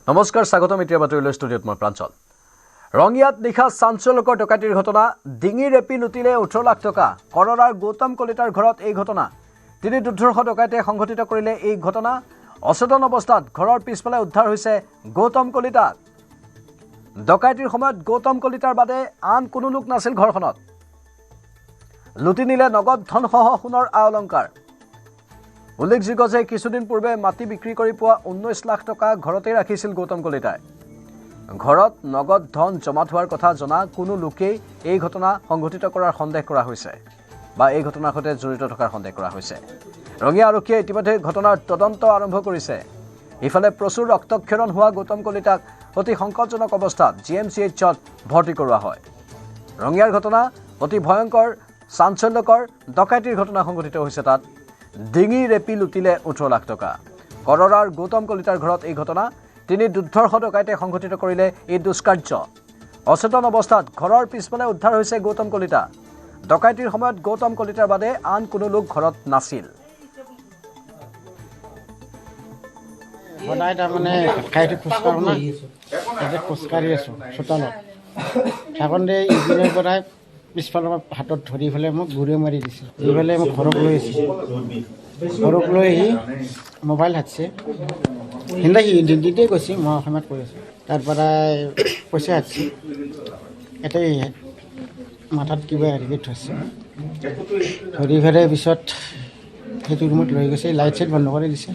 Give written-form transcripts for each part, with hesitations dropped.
নমস্কাৰ স্বাগতম এতিয়া বাতৰিলৈ ষ্টুডিঅ'ত মই প্ৰাঞ্চল ৰঙিয়াত নিশা চাঞ্চল্যকৰ ডকাইতিৰ ঘটনা ডিঙি ৰেপি লুটিলে 18 লাখ টকা কৰৰাৰ গৌতম কলিতাৰ ঘৰত এই ঘটনা তিনি দুৰ্ধৰ্ষ ডকাইতে সংঘটিত কৰিলে এই ঘটনা অচেতন অৱস্থাত ঘৰৰ পিছফালে উদ্ধাৰ হৈছে গৌতম কলিতা ডকাইতিৰ সময়ত গৌতম কলিতাৰ বাদে আন কোনো লোক নাছিল ঘৰখনত লুটি নিলে নগদ ধনসহ সোণৰ অলংকাৰ উল্লেখযোগ্য যে কিছুদিন পূৰ্বে মাটি বিক্ৰী কৰি পোৱা 19 লাখ টকা ঘৰতে ৰাখিছিল গৌতম কলিতাই ঘৰত নগদ ধন জমা থোৱাৰ কথা জনা কোনো লোকেই এই ঘটনা সংঘটিত কৰাৰ সন্দেহ কৰা হৈছে বা এই ঘটনাৰ সৈতে জড়িত থকাৰ সন্দেহ কৰা হৈছে ৰঙিয়া আৰক্ষীয়ে ইতিমধ্যে ঘটনাৰ তদন্ত আৰম্ভ কৰিছে ইফালে প্ৰচুৰ ৰক্তক্ষৰণ হোৱা গৌতম কলিতাক অতি সংকটজনক অৱস্থাত জিএমচিএইচত ভৰ্তি কৰোৱা হয় ৰঙিয়াৰ ঘটনা অতি ভয়ংকৰ চাঞ্চল্যকৰ ডকাইতিৰ ঘটনা সংঘটিত হৈছে তাত ডিঙি ৰেপি লুটিলে 18 লাখ টকা কৰৰাৰ গৌতম কলিতাৰ ঘৰত এই ঘটনা তিনি দুৰ্ধৰ্ষ ডকাইতে সংঘটিত কৰিলে এই দুষ্কাৰ্য অচেতন অৱস্থাত ঘৰৰ পিছফালে উদ্ধাৰ হৈছে গৌতম কলিতা ডকাইতিৰ সময়ত গৌতম কলিতাৰ বাদে আন কোনো লোক ঘৰত নাছিল বনাই তাৰমানে খাইটো খোজকাঢ়ি আছোঁ চোতালত থাকোঁতে ইপিনৰ পৰাই পিছফালৰ হাতত ধৰি পেলাই মোক ঘূৰি মাৰি দিছে এইফালে মোক ঘৰক লৈ আহিছে ঘৰক লৈ আহি মোবাইল হাতছে সিন্দা হিন্দীতে কৈছে মই অসমীয়াত কৈ আছোঁ তাৰ পৰাই পইচা হাতছে এটাই মাথাত কিবা হেৰি থৈছে ধৰি পেলাই পিছত সেইটো ৰুমত লৈ গৈছে লাইট চাইট বন্ধ কৰি দিছে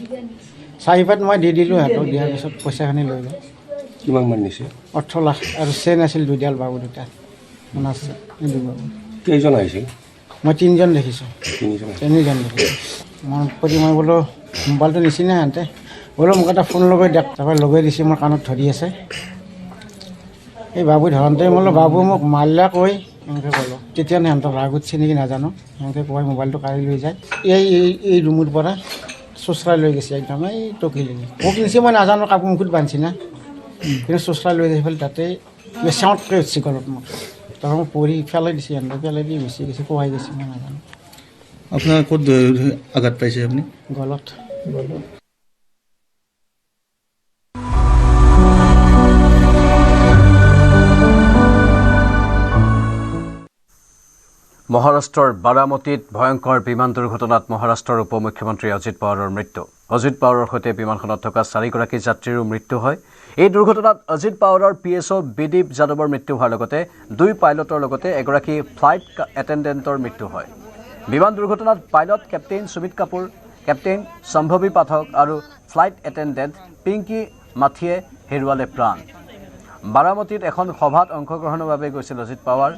চাৰিপাত মই দি দিলোঁ সিহঁতক দিয়াৰ পিছত পইচাখিনি লৈ গ'ল কিমান মান নিছে 18 লাখ আৰু চেইন আছিল দুডাল বাবু দুটা মন আছে কেইজন আহিছিল মই তিনিজন দেখিছোঁ তিনিজন দেখিছোঁ মনত কৰি মই বোলো মোবাইলটো নিচিনা সিহঁতে বোলো মোক এটা ফোন লগাই দিয়ক তাৰপৰা লগাই দিছে মোৰ কাণত ধৰি আছে এই বাবু ধৰতে বোলো বাবু মোক মাৰিলা কৈ এনেকৈ ক'লোঁ তেতিয়া সিহঁতক ৰাগ উঠিছে নেকি নাজানো সিহঁতে কৈ মোবাইলটো কাঢ়ি লৈ যায় এই ৰুমৰ পৰা চোচৰাই লৈ গৈছে একদম এই টকিলেগি মোক নিছে মই নাজানো কাপোৰ মুখত বান্ধিছে না কিন্তু চোচৰাই লৈ যাই পেলাই তাতে কিবা চাউণ্ডকৈ উঠিছে ঘৰত মোক তাৰপৰা মোক পৰি পেলাই দিছে সিহঁতে পেলাই দি গুচি গৈছে কোৱাই গৈছে মই নাজানো আপোনাৰ ক'ত আঘাত পাইছে আপুনি গলত মহাৰাষ্ট্ৰৰ বাৰামতীত ভয়ংকৰ বিমান দুৰ্ঘটনাত মহাৰাষ্ট্ৰৰ উপ মুখ্যমন্ত্ৰী অজিত পাৱাৰৰ মৃত্যু অজিত পাৱাৰৰ সৈতে বিমানখনত থকা 4গৰাকী যাত্ৰীৰো মৃত্যু হয় এই দুৰ্ঘটনাত অজিত পাৱাৰৰ পিএছঅ বিদীপ যাদৱৰ মৃত্যু হোৱাৰ লগতে 2 পাইলটৰ লগতে এগৰাকী ফ্লাইট এটেণ্ডেণ্টৰ মৃত্যু হয় বিমান দুৰ্ঘটনাত pilot captain Sumit Kapur captain Sambhavi Pathak আৰু ফ্লাইট এটেণ্ডেণ্ট পিংকি মাথিয়ে হেৰুৱালে প্ৰাণ বাৰামতীত এখন সভাত অংশগ্ৰহণৰ বাবে গৈছিল অজিত পাৱাৰ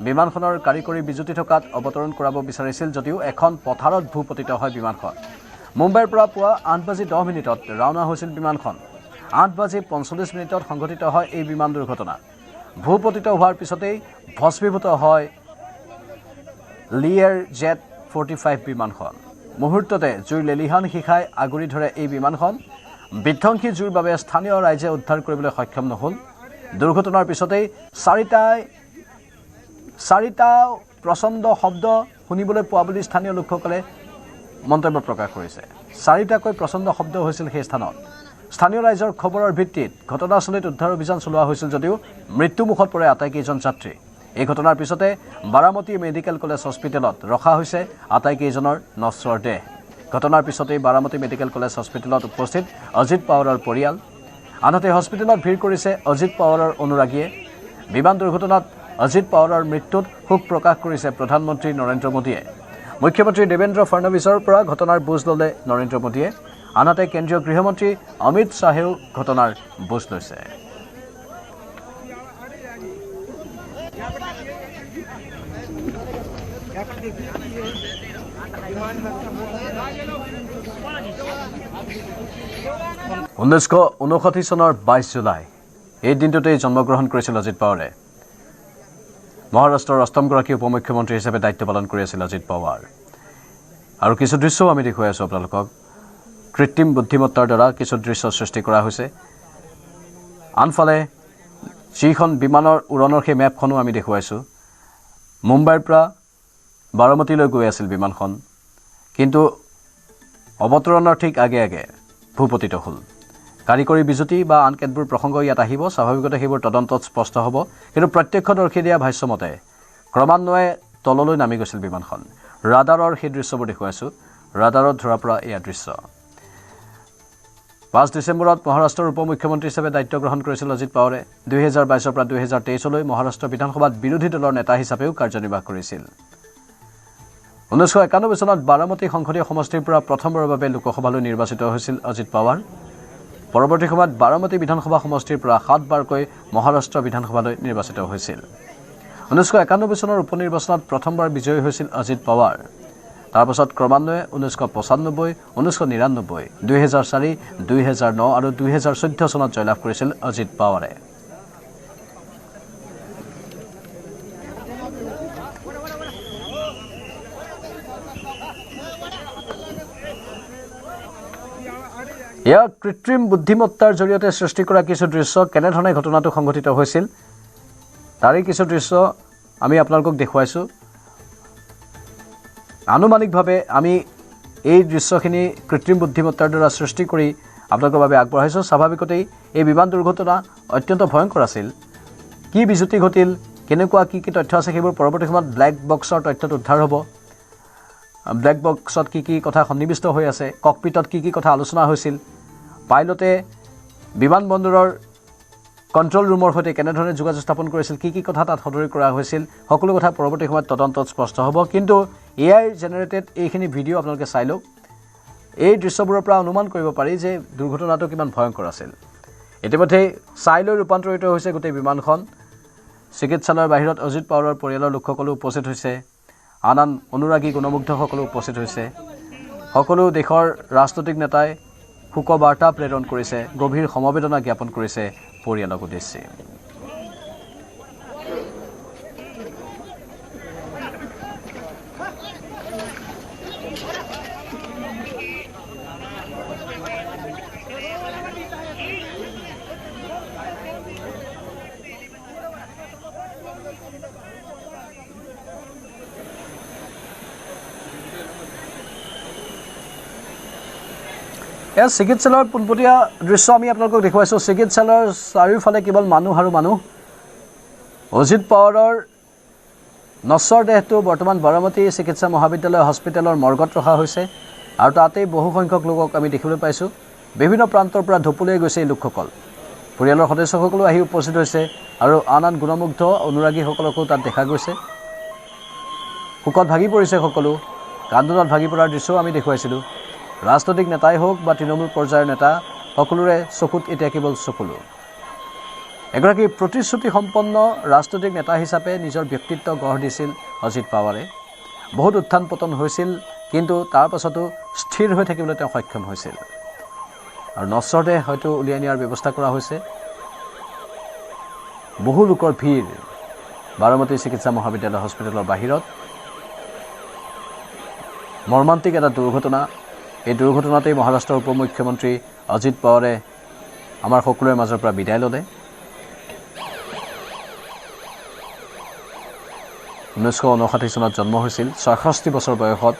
বিমানখনৰ কাৰিকৰী বিজুতি থকাত অৱতৰণ কৰাব বিচাৰিছিল যদিও এখন পথাৰত ভূপতিত হয় বিমানখন মুম্বাইৰ পৰা পুৱা 8:10 ৰাওনা হৈছিল বিমানখন 8:45 সংঘটিত হয় এই বিমান দুৰ্ঘটনা ভূপতিত হোৱাৰ পিছতেই ভস্মীভূত হয় লিয়েৰ জেট 45 বিমানখন মুহূৰ্ততে জুইৰ লেলিহান শিখাই আগুৰি ধৰে এই বিমানখন বিধ্বংসী জুইৰ বাবে স্থানীয় ৰাইজে উদ্ধাৰ কৰিবলৈ সক্ষম নহ'ল দুৰ্ঘটনাৰ পিছতেই চাৰিটা প্ৰচণ্ড শব্দ শুনিবলৈ পোৱা বুলি স্থানীয় লোকসকলে মন্তব্য প্ৰকাশ কৰিছে চাৰিটাকৈ প্ৰচণ্ড শব্দ হৈছিল সেই স্থানত স্থানীয় ৰাইজৰ খবৰৰ ভিত্তিত ঘটনাস্থলীত উদ্ধাৰ অভিযান চলোৱা হৈছিল যদিও মৃত্যুমুখত পৰে আটাইকেইজন যাত্ৰী এই ঘটনাৰ পিছতে বাৰামতী মেডিকেল কলেজ হস্পিটেলত ৰখা হৈছে আটাইকেইজনৰ নশ্বৰ দেহ ঘটনাৰ পিছতেই বাৰামতী মেডিকেল কলেজ হস্পিটেলত উপস্থিত অজিত পাৱাৰৰ পৰিয়াল আনহাতে হস্পিটেলত ভিৰ কৰিছে অজিত পাৱাৰৰ অনুৰাগীয়ে বিমান দুৰ্ঘটনাত অজিত পাৱাৰৰ মৃত্যুত শোক প্ৰকাশ কৰিছে প্ৰধানমন্ত্ৰী নৰেন্দ্ৰ মোদীয়ে মুখ্যমন্ত্ৰী দেৱেন্দ্ৰ ফডনৱিছৰ পৰা ঘটনাৰ বুজ ল'লে নৰেন্দ্ৰ মোদীয়ে আনহাতে কেন্দ্ৰীয় গৃহমন্ত্ৰী অমিত শ্বাহেও ঘটনাৰ বুজ লৈছে ঊনৈছশ 59 চনৰ 22 জুলাই এই দিনটোতেই জন্মগ্ৰহণ কৰিছিল অজিত পাৱাৰে মহাৰাষ্ট্ৰৰ অষ্টমগৰাকী উপ মুখ্যমন্ত্ৰী হিচাপে দায়িত্ব পালন কৰি আছিল অজিত পাৱাৰ আৰু কিছু দৃশ্যও আমি দেখুৱাই আছোঁ আপোনালোকক কৃত্ৰিম বুদ্ধিমত্তাৰ দ্বাৰা কিছু দৃশ্য সৃষ্টি কৰা হৈছে আনফালে যিখন বিমানৰ উৰণৰ সেই মেপখনো আমি দেখুৱাইছোঁ মুম্বাইৰ পৰা বাৰামতীলৈ গৈ আছিল বিমানখন কিন্তু অৱতৰণৰ ঠিক আগে আগে ভূপতিত হ'ল কাৰিকৰী বিজুতি বা আন কেতবোৰ প্ৰসংগ ইয়াত আহিব। স্বাভাৱিকতে সেইবোৰ তদন্তত স্পষ্ট হ'ব। কিন্তু প্ৰত্যক্ষদৰ্শী দিয়া ভাষ্যমতে ক্ৰমান্বয়ে তললৈ নামি গৈছিল বিমানখন। ৰাডাৰৰ সেই দৃশ্যবোৰ দেখুৱাইছোঁ। ৰাডাৰত ধৰা পৰা এয়া দৃশ্য। 5 ডিচেম্বৰত মহাৰাষ্ট্ৰৰ উপ মুখ্যমন্ত্ৰী হিচাপে দায়িত্ব গ্ৰহণ কৰিছিল অজিত পাৱাৰে। 2022 পৰা 2023 মহাৰাষ্ট্ৰ বিধানসভাত বিৰোধী দলৰ নেতা হিচাপেও কাৰ্যনিৰ্বাহ কৰিছিল। 1991 চনত বাৰামতী সংসদীয় সমষ্টিৰ পৰা প্ৰথমবাৰৰ বাবে লোকসভালৈ নিৰ্বাচিত হৈছিল অজিত পাৱাৰ। পৰৱৰ্তী সময়ত বাৰামতী বিধানসভা সমষ্টিৰ পৰা 7 বাৰকৈ মহাৰাষ্ট্ৰ বিধানসভালৈ নিৰ্বাচিত হৈছিল। 1991 চনৰ উপ নিৰ্বাচনত প্ৰথমবাৰ বিজয়ী হৈছিল অজিত পাৱাৰ। তাৰ পাছত ক্ৰমান্বয়ে 1995, 1999, 2004, 2009 আৰু 2014 চনত জয়লাভ কৰিছিল অজিত পাৱাৰে। এয়া কৃত্ৰিম বুদ্ধিমত্তাৰ জৰিয়তে সৃষ্টি কৰা কিছু দৃশ্য। কেনেধৰণে ঘটনাটো সংঘটিত হৈছিল তাৰে কিছু দৃশ্য আমি আপোনালোকক দেখুৱাইছোঁ। আনুমানিকভাৱে আমি এই দৃশ্যখিনি কৃত্ৰিম বুদ্ধিমত্তাৰ দ্বাৰা সৃষ্টি কৰি আপোনালোকৰ বাবে আগবঢ়াইছোঁ। স্বাভাৱিকতেই এই বিমান দুৰ্ঘটনা অত্যন্ত ভয়ংকৰ আছিল। কি বিজুতি ঘটিল, কেনেকুৱা কি কি তথ্য আছে সেইবোৰ পৰৱৰ্তী সময়ত ব্লেক বক্সৰ তথ্যত উদ্ধাৰ হ'ব। ব্লেক বক্সত কি কি কথা সন্নিৱিষ্ট হৈ আছে, ককপিটত কি কি কথা আলোচনা হৈছিল, পাইলটে বিমানবন্দৰৰ কণ্ট্ৰল ৰুমৰ সৈতে কেনেধৰণে যোগাযোগ স্থাপন কৰিছিল, কি কি কথা তাত সদৰি কৰা হৈছিল, সকলো কথা পৰৱৰ্তী সময়ত তদন্তত স্পষ্ট হ'ব। কিন্তু AI জেনেৰেটেড এইখিনি ভিডিঅ' আপোনালোকে চাই লওক। এই দৃশ্যবোৰৰ পৰা অনুমান কৰিব পাৰি যে দুৰ্ঘটনাটো কিমান ভয়ংকৰ আছিল। ইতিমধ্যেই চাই লৈ ৰূপান্তৰিত হৈছে গোটেই বিমানখন। চিকিৎসালয়ৰ বাহিৰত অজিত পাৱাৰৰ পৰিয়ালৰ লোকসকলো উপস্থিত হৈছে। আন আন অনুৰাগী গুণমুগ্ধসকলো উপস্থিত হৈছে। সকলো দেশৰ ৰাজনৈতিক নেতাই শোকবাৰ্তা প্ৰেৰণ কৰিছে, গভীৰ সমবেদনা জ্ঞাপন কৰিছে পৰিয়ালক উদ্দেশ্যে। এয়া চিকিৎসালয়ৰ পোনপটীয়া দৃশ্য আমি আপোনালোকক দেখুৱাইছোঁ। চিকিৎসালয়ৰ চাৰিওফালে কেৱল মানুহ আৰু মানুহ। অজিত পাৱাৰৰ নশ্বৰ দেহটো বৰ্তমান বাৰামতী চিকিৎসা মহাবিদ্যালয় হস্পিটেলৰ মৰ্গত ৰখা হৈছে আৰু তাতেই বহুসংখ্যক লোকক আমি দেখিবলৈ পাইছোঁ। বিভিন্ন প্ৰান্তৰ পৰা ঢপলিয়াই গৈছে এই লোকসকল। পৰিয়ালৰ সদস্যসকলো আহি উপস্থিত হৈছে আৰু আন আন গুণমুগ্ধ অনুৰাগীসকলকো তাত দেখা গৈছে। শোকত ভাগি পৰিছে সকলো, কান্দোনত ভাগি পৰাৰ দৃশ্যও আমি দেখুৱাইছিলোঁ। ৰাজনৈতিক নেতাই হওক বা তৃণমূল পৰ্যায়ৰ নেতা, সকলোৰে চকুত এতিয়া কেৱল চকুলো। এগৰাকী প্ৰতিশ্ৰুতি সম্পন্ন ৰাজনৈতিক নেতা হিচাপে নিজৰ ব্যক্তিত্ব গঢ় দিছিল অজিত পাৱাৰে। বহুত উত্থান পতন হৈছিল, কিন্তু তাৰ পাছতো স্থিৰ হৈ থাকিবলৈ তেওঁ সক্ষম হৈছিল। আৰু নশ্বৰতে হয়তো উলিয়াই নিয়াৰ ব্যৱস্থা কৰা হৈছে। বহু লোকৰ ভিৰ বাৰামতী চিকিৎসা মহাবিদ্যালয় হস্পিটেলৰ বাহিৰত। মৰ্মান্তিক এটা দুৰ্ঘটনা। এই দুৰ্ঘটনাতেই মহাৰাষ্ট্ৰৰ উপ মুখ্যমন্ত্ৰী অজিত পাৱাৰে আমাৰ সকলোৰে মাজৰ পৰা বিদায় ল'লে। 1959 চনত জন্ম হৈছিল। 66 বছৰ বয়সত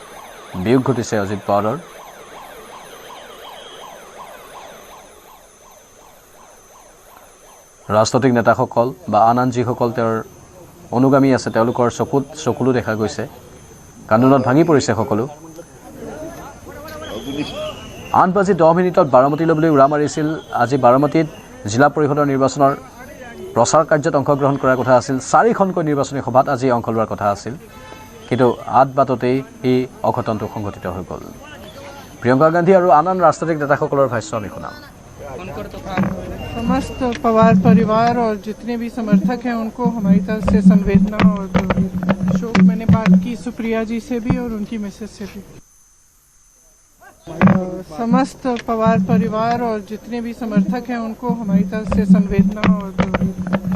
বিয়োগ ঘটিছে অজিত পাৱাৰৰ। ৰাজনৈতিক নেতাসকল বা আন আন যিসকল তেওঁৰ অনুগামী আছে তেওঁলোকৰ চকুত চকুলো দেখা গৈছে। কান্দোনত ভাঙি পৰিছে সকলো। 8:10 বাৰামতীলৈ বুলি উৰা মাৰিছিল। আজি বাৰামতীত জিলা পৰিষদৰ নিৰ্বাচনৰ প্ৰচাৰ কাৰ্যত অংশগ্ৰহণ কৰাৰ কথা আছিল। 4খনকৈ নিৰ্বাচনী সভাত আজি অংশ লোৱাৰ কথা আছিল, কিন্তু বাটতেই এই অঘটনটো সংঘটিত হৈ গ'ল। প্ৰিয়ংকা গান্ধী আৰু আন আন ৰাজনৈতিক নেতাসকলৰ ভাষ্য আমি শুনাম। समस्त पवार परिवार और जितने भी समर्थक हैं उनको हमारी तरफ से संवेदना और शोक। मैंने बात की सुप्रिया जी से भी और उनकी मैसेज से भी। समस्त पवार परिवार और जितने भी समर्थक हैं उनको हमारी तरफ से संवेदना और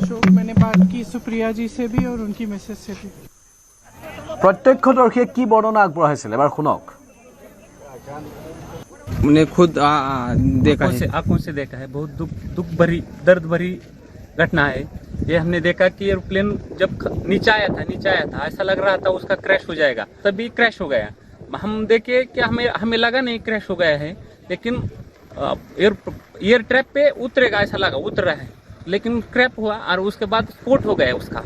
शोक। मैंने बात की सुप्रिया जी से भी और उनकी मैसेज से भी। প্ৰত্যক্ষদৰ্শীয়ে কি বৰ্ণনা আগবঢ়াইছিল এবাৰ শুনক। मैंने खुद देखा है, आंखों से देखा है। बहुत दुख भरी दर्द भरी घटना है ये। हमने देखा कि एरोप्लेन जब नीचे आया था ऐसा लग रहा था उसका क्रैश हो जाएगा, तभी क्रैश हो गया। हम देखे कि हमें लगा नहीं क्रैश हो गया है, लेकिन एयर ट्रैप पे उतरेगा ऐसा लगा, उतर रहा है, लेकिन क्रैप हुआ और उसके बाद स्फोट हो गया उसका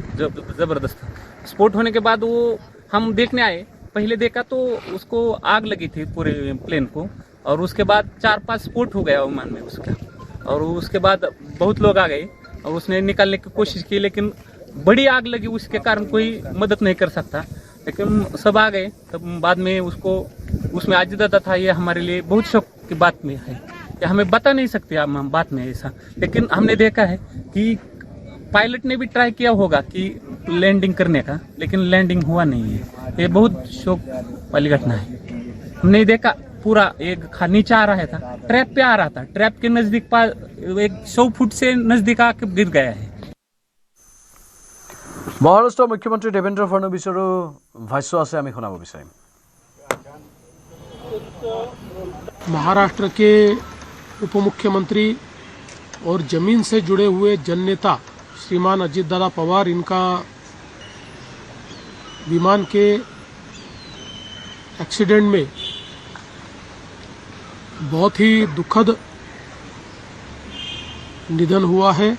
ज़बरदस्त। स्फोट होने के बाद वो हम देखने आए, पहले देखा तो उसको आग लगी थी पूरे प्लेन को, और उसके बाद 4-5 स्फोट हो गया विमान में उसका, और उसके बाद बहुत लोग आ गए और उसने निकालने की कोशिश की, लेकिन बड़ी आग लगी, उसके कारण कोई मदद नहीं कर सकता, लेकिन सब आ गए। तब बाद में उसको उसमें आजिदा था, ये हमारे लिए बहुत शौक की बात में है, ये हमें बता नहीं सकते हम बात में ऐसा, लेकिन हमने देखा है कि पायलट ने भी ट्राई किया होगा कि लैंडिंग करने का, लेकिन लैंडिंग हुआ नहीं है। ये बहुत शौक वाली घटना है। हमने देखा पूरा एक नीचे आ रहा था, ट्रैप पे आ रहा था, ट्रैप के नजदीक एक 100 फुट से नजदीक आके गिर गया है। মহাৰাষ্ট্ৰৰ মুখ্যমন্ত্ৰী দেৱেন্দ্ৰ ফডণবীছৰো ভাষ্য আছে, আমি শুনাব বিচাৰিম। महाराष्ट्र के उप मुख्यमंत्री और जमीन से जुड़े हुए जननेता श्रीमान अजित दादा पवार, इनका विमान के एक्सीडेंट में बहुत ही दुखद निधन हुआ है।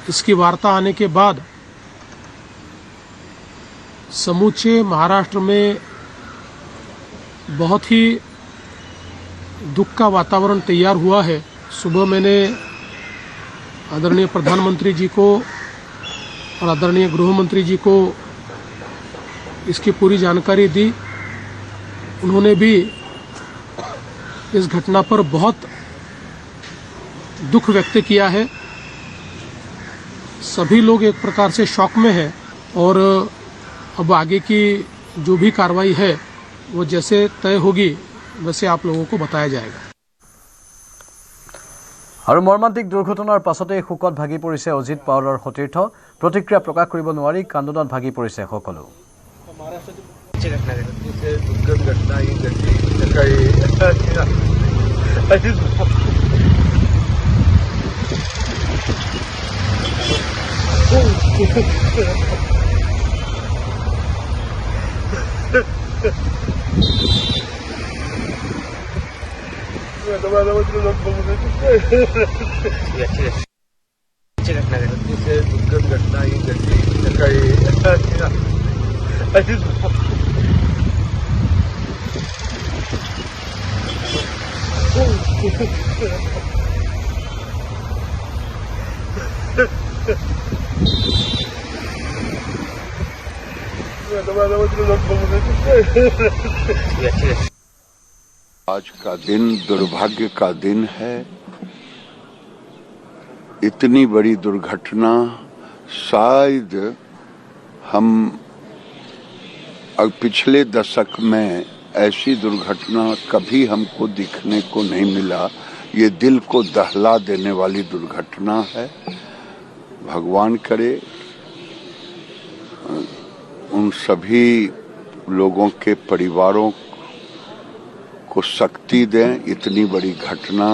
इसकी वार्ता आने के बाद समूचे महाराष्ट्र में बहुत ही दुख का वातावरण तैयार हुआ है। सुबह मैंने आदरणीय प्रधानमंत्री जी को और आदरणीय गृह मंत्री जी को इसकी पूरी जानकारी दी। उन्होंने भी इस घटना पर बहुत दुख व्यक्त किया है। सभी लोग एक प्रकार से शॉक में हैं और अब आगे की जो भी कार्रवाई है वो जैसे तय होगी वैसे आप लोगों को बताया जाएगा। আৰু মৰ্মান্তিক দুৰ্ঘটনাৰ পাছতে শোকত ভাগি পৰিছে অজিত পাৱাৰৰ সতীৰ্থ। প্ৰতিক্ৰিয়া প্ৰকাশ কৰিব নোৱাৰি কান্দোনত ভাগি পৰিছে সকলো। आज का दिन दुर्भाग्य का दिन है। इतनी बड़ी दुर्घटना शायद हम पिछले दशक में ऐसी दुर्घटना कभी हमको दिखने को नहीं मिला। ये दिल को दहला देने वाली दुर्घटना है। भगवान करे उन सभी लोगों के परिवारों को शक्ति दें। इतनी बड़ी घटना,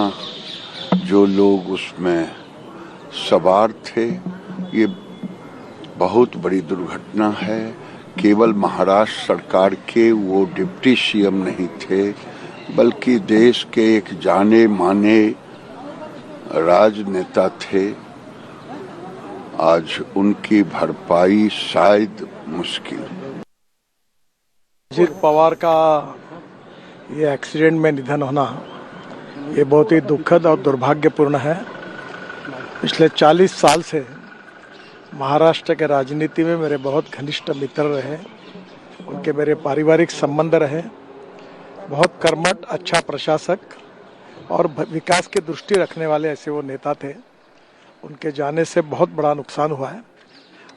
जो लोग उसमें सवार थे, ये बहुत बड़ी दुर्घटना है। केवल महाराष्ट्र सरकार के वो डिप्टी सीएम नहीं थे, बल्कि देश के एक जाने माने राजनेता थे। आज उनकी भरपाई शायद मुश्किल। अजित पवार का ये एक्सीडेंट में निधन होना ये बहुत ही दुखद और दुर्भाग्यपूर्ण है। पिछले 40 साल से महाराष्ट्र के राजनीति में मेरे बहुत घनिष्ठ मित्र रहे, उनके मेरे पारिवारिक संबंध रहे। बहुत कर्मठ, अच्छा प्रशासक और विकास की दृष्टि रखने वाले ऐसे वो नेता थे। उनके जाने से बहुत बड़ा नुकसान हुआ है।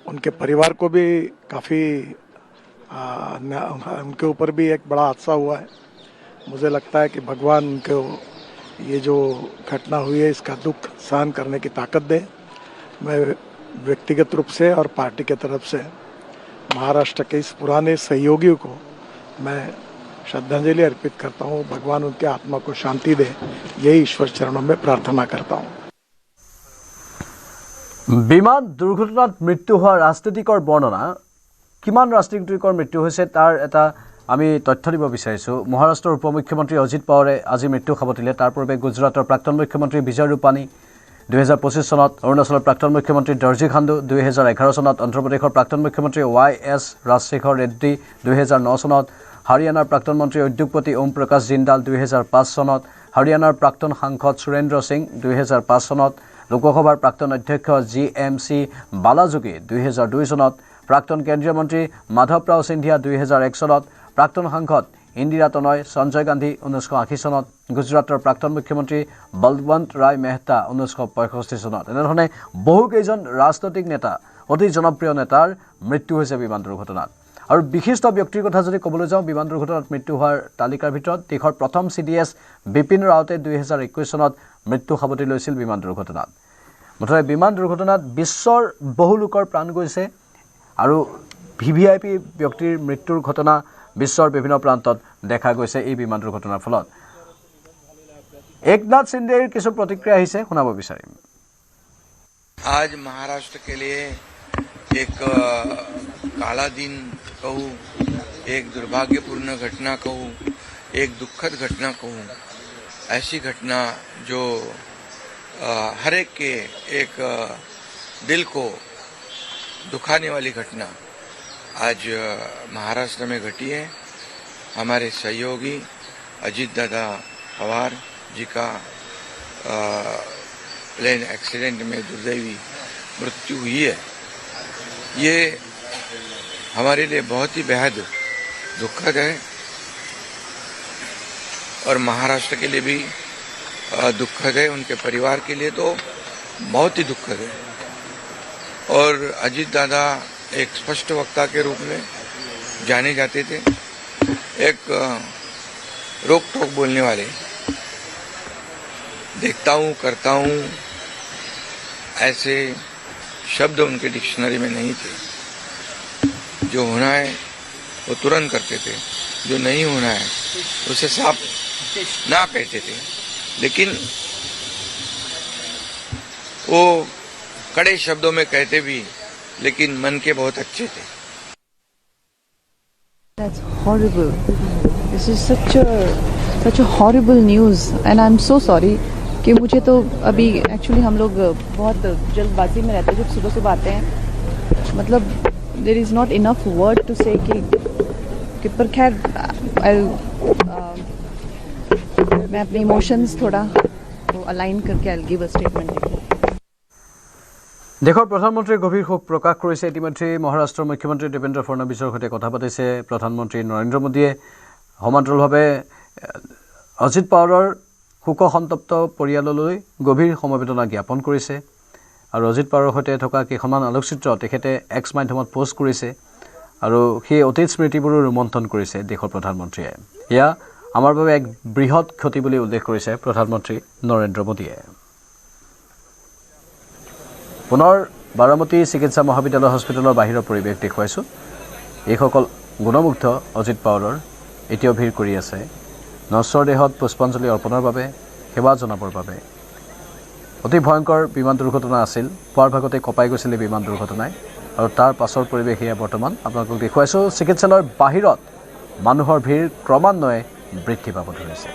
उनके परिवार को भी काफ़ी उनके ऊपर भी एक बड़ा हादसा हुआ है। मुझे लगता है कि भगवान उनको ये जो घटना हुई है इसका दुख सहन करने की ताकत दे। मैं व्यक्तिगत रूप से और पार्टी के तरफ से महाराष्ट्र के इस पुराने सहयोगियों को मैं श्रद्धांजलि अर्पित करता हूँ। भगवान उनके आत्मा को शांति दे, यही ईश्वर चरणों में प्रार्थना करता हूँ। বিমান দুৰ্ঘটনাত মৃত্যু হোৱা ৰাজনীতিকৰ বৰ্ণনা, কিমান ৰাজনীতিকৰ মৃত্যু হৈছে তাৰ এটা আমি তথ্য দিব বিচাৰিছোঁ মহাৰাষ্ট্ৰৰ উপ মুখ্যমন্ত্ৰী অজিত পাৱাৰে আজি মৃত্যু সাৱটিলে তাৰ পূৰ্বে গুজৰাটৰ প্ৰাক্তন মুখ্যমন্ত্ৰী বিজয় ৰূপানী 2025 চনত অৰুণাচলৰ প্ৰাক্তন মুখ্যমন্ত্ৰী দৰ্জী খাণ্ডু 2011 চনত অন্ধ্ৰপ্ৰদেশৰ প্ৰাক্তন মুখ্যমন্ত্ৰী YS ৰাজশেখৰ ৰেড্ডী 2009 চনত হাৰিয়ানাৰ প্ৰাক্তন মন্ত্ৰী উদ্যোগপতি ওম প্ৰকাশ জিন্দাল 2005 চনত হাৰিয়ানাৰ প্ৰাক্তন সাংসদ সুৰেন্দ্ৰ সিং 2005 চনত লোকসভাৰ প্ৰাক্তন অধ্যক্ষ GMC বালাযোগী 2002 চনত প্ৰাক্তন কেন্দ্ৰীয় মন্ত্ৰী মাধৱৰাও সিন্ধিয়া 2001 চনত প্ৰাক্তন সাংসদ ইন্দিৰা তনয় সঞ্জয় গান্ধী 1980 চনত গুজৰাটৰ প্ৰাক্তন মুখ্যমন্ত্ৰী বলৱন্ত ৰায় মেহতা 1965 চনত এনেধৰণে বহুকেইজন ৰাজনৈতিক নেতা অতি জনপ্ৰিয় নেতাৰ মৃত্যু হৈছে বিমান দুৰ্ঘটনাত আৰু বিশিষ্ট ব্যক্তিৰ কথা যদি ক'বলৈ যাওঁ বিমান দুৰ্ঘটনাত মৃত্যু হোৱাৰ তালিকাৰ ভিতৰত দেশৰ প্ৰথম CDS বিপিন ৰাৱতে 2021 চনত মৃত্যু সাৱটি লৈছিল বিমান দুৰ্ঘটনাত মুঠতে বিমান দুৰ্ঘটনাত বিশ্বৰ বহু লোকৰ প্ৰাণ গৈছে আৰু VVIP ব্যক্তিৰ মৃত্যুৰ ঘটনা বিশ্বৰ বিভিন্ন প্ৰান্তত দেখা গৈছে এই বিমান দুৰ্ঘটনাৰ ফলত একনাথ সিন্ধেৰ কিছু প্ৰতিক্ৰিয়া আহিছে শুনাব বিচাৰিম आज महाराष्ट्र के लिए एक काला दिन कहूँ, एक दुर्भाग्यपूर्ण घटना कहूँ, एक दुखद घटना कहूँ, ऐसी घटना जो हर एक के एक दिल को दुखाने वाली घटना आज महाराष्ट्र में घटी है। हमारे सहयोगी अजीत दादा पवार जी का प्लेन एक्सीडेंट में दुर्दैवी मृत्यु हुई है। ये हमारे लिए बहुत ही बेहद दुखद है और महाराष्ट्र के लिए भी दुखद है, उनके परिवार के लिए तो बहुत ही दुखद है। और अजीत दादा एक स्पष्ट वक्ता के रूप में जाने जाते थे, एक रोक टोक बोलने वाले। देखता हूँ करता हूँ ऐसे शब्द उनके डिक्शनरी में नहीं थे। जो होना है वो तुरंत करते थे, जो नहीं होना है उसे साफ ना कहते थे, लेकिन वो कड़े शब्दों में कहते भी, लेकिन मन के बहुत अच्छे थे। That's horrible. This is such a horrible news and I'm so sorry कि मुझे तो अभी एक्चुअली हम लोग बहुत जल्दबाजी में रहते हैं जब सुबह सुबह आते हैं, मतलब there is not enough word to say कि पर खैर मैं अपने इमोशंस थोड़ा वो अलाइन करके I will give a statement. দেশৰ প্ৰধানমন্ত্ৰীয়ে গভীৰ শোক প্ৰকাশ কৰিছে ইতিমধ্যে মহাৰাষ্ট্ৰৰ মুখ্যমন্ত্ৰী দেৱেন্দ্ৰ ফডনবিছৰ সৈতে কথা পাতিছে প্ৰধানমন্ত্ৰী নৰেন্দ্ৰ মোদীয়ে সমান্তৰালভাৱে অজিত পাৱাৰৰ শোকসন্তপ্ত পৰিয়াললৈ গভীৰ সমবেদনা জ্ঞাপন কৰিছে আৰু অজিত পাৱাৰৰ সৈতে থকা কেইখনমান আলোকচিত্ৰ তেখেতে এক্স মাধ্যমত পোষ্ট কৰিছে আৰু সেই অতীত স্মৃতিবোৰো ৰোমন্থন কৰিছে দেশৰ প্ৰধানমন্ত্ৰীয়ে এয়া আমাৰ বাবে এক বৃহৎ ক্ষতি বুলি উল্লেখ কৰিছে প্ৰধানমন্ত্ৰী নৰেন্দ্ৰ মোদীয়ে পুনৰ বাৰামতী চিকিৎসা মহাবিদ্যালয় হস্পিটেলৰ বাহিৰৰ পৰিৱেশ দেখুৱাইছোঁ এইসকল গুণমুগ্ধ অজিত পাৱাৰৰ এতিয়াও ভিৰ কৰি আছে নশ্বৰ দেহত পুষ্পাঞ্জলি অৰ্পণৰ বাবে সেৱা জনাবৰ বাবে অতি ভয়ংকৰ বিমান দুৰ্ঘটনা আছিল পুৱাৰ ভাগতে কঁপাই গৈছিল বিমান দুৰ্ঘটনাই আৰু তাৰ পাছৰ পৰিৱেশ এয়া বৰ্তমান আপোনালোকক দেখুৱাইছোঁ চিকিৎসালয়ৰ বাহিৰত মানুহৰ ভিৰ ক্ৰমান্বয়ে বৃদ্ধি পাব ধৰিছে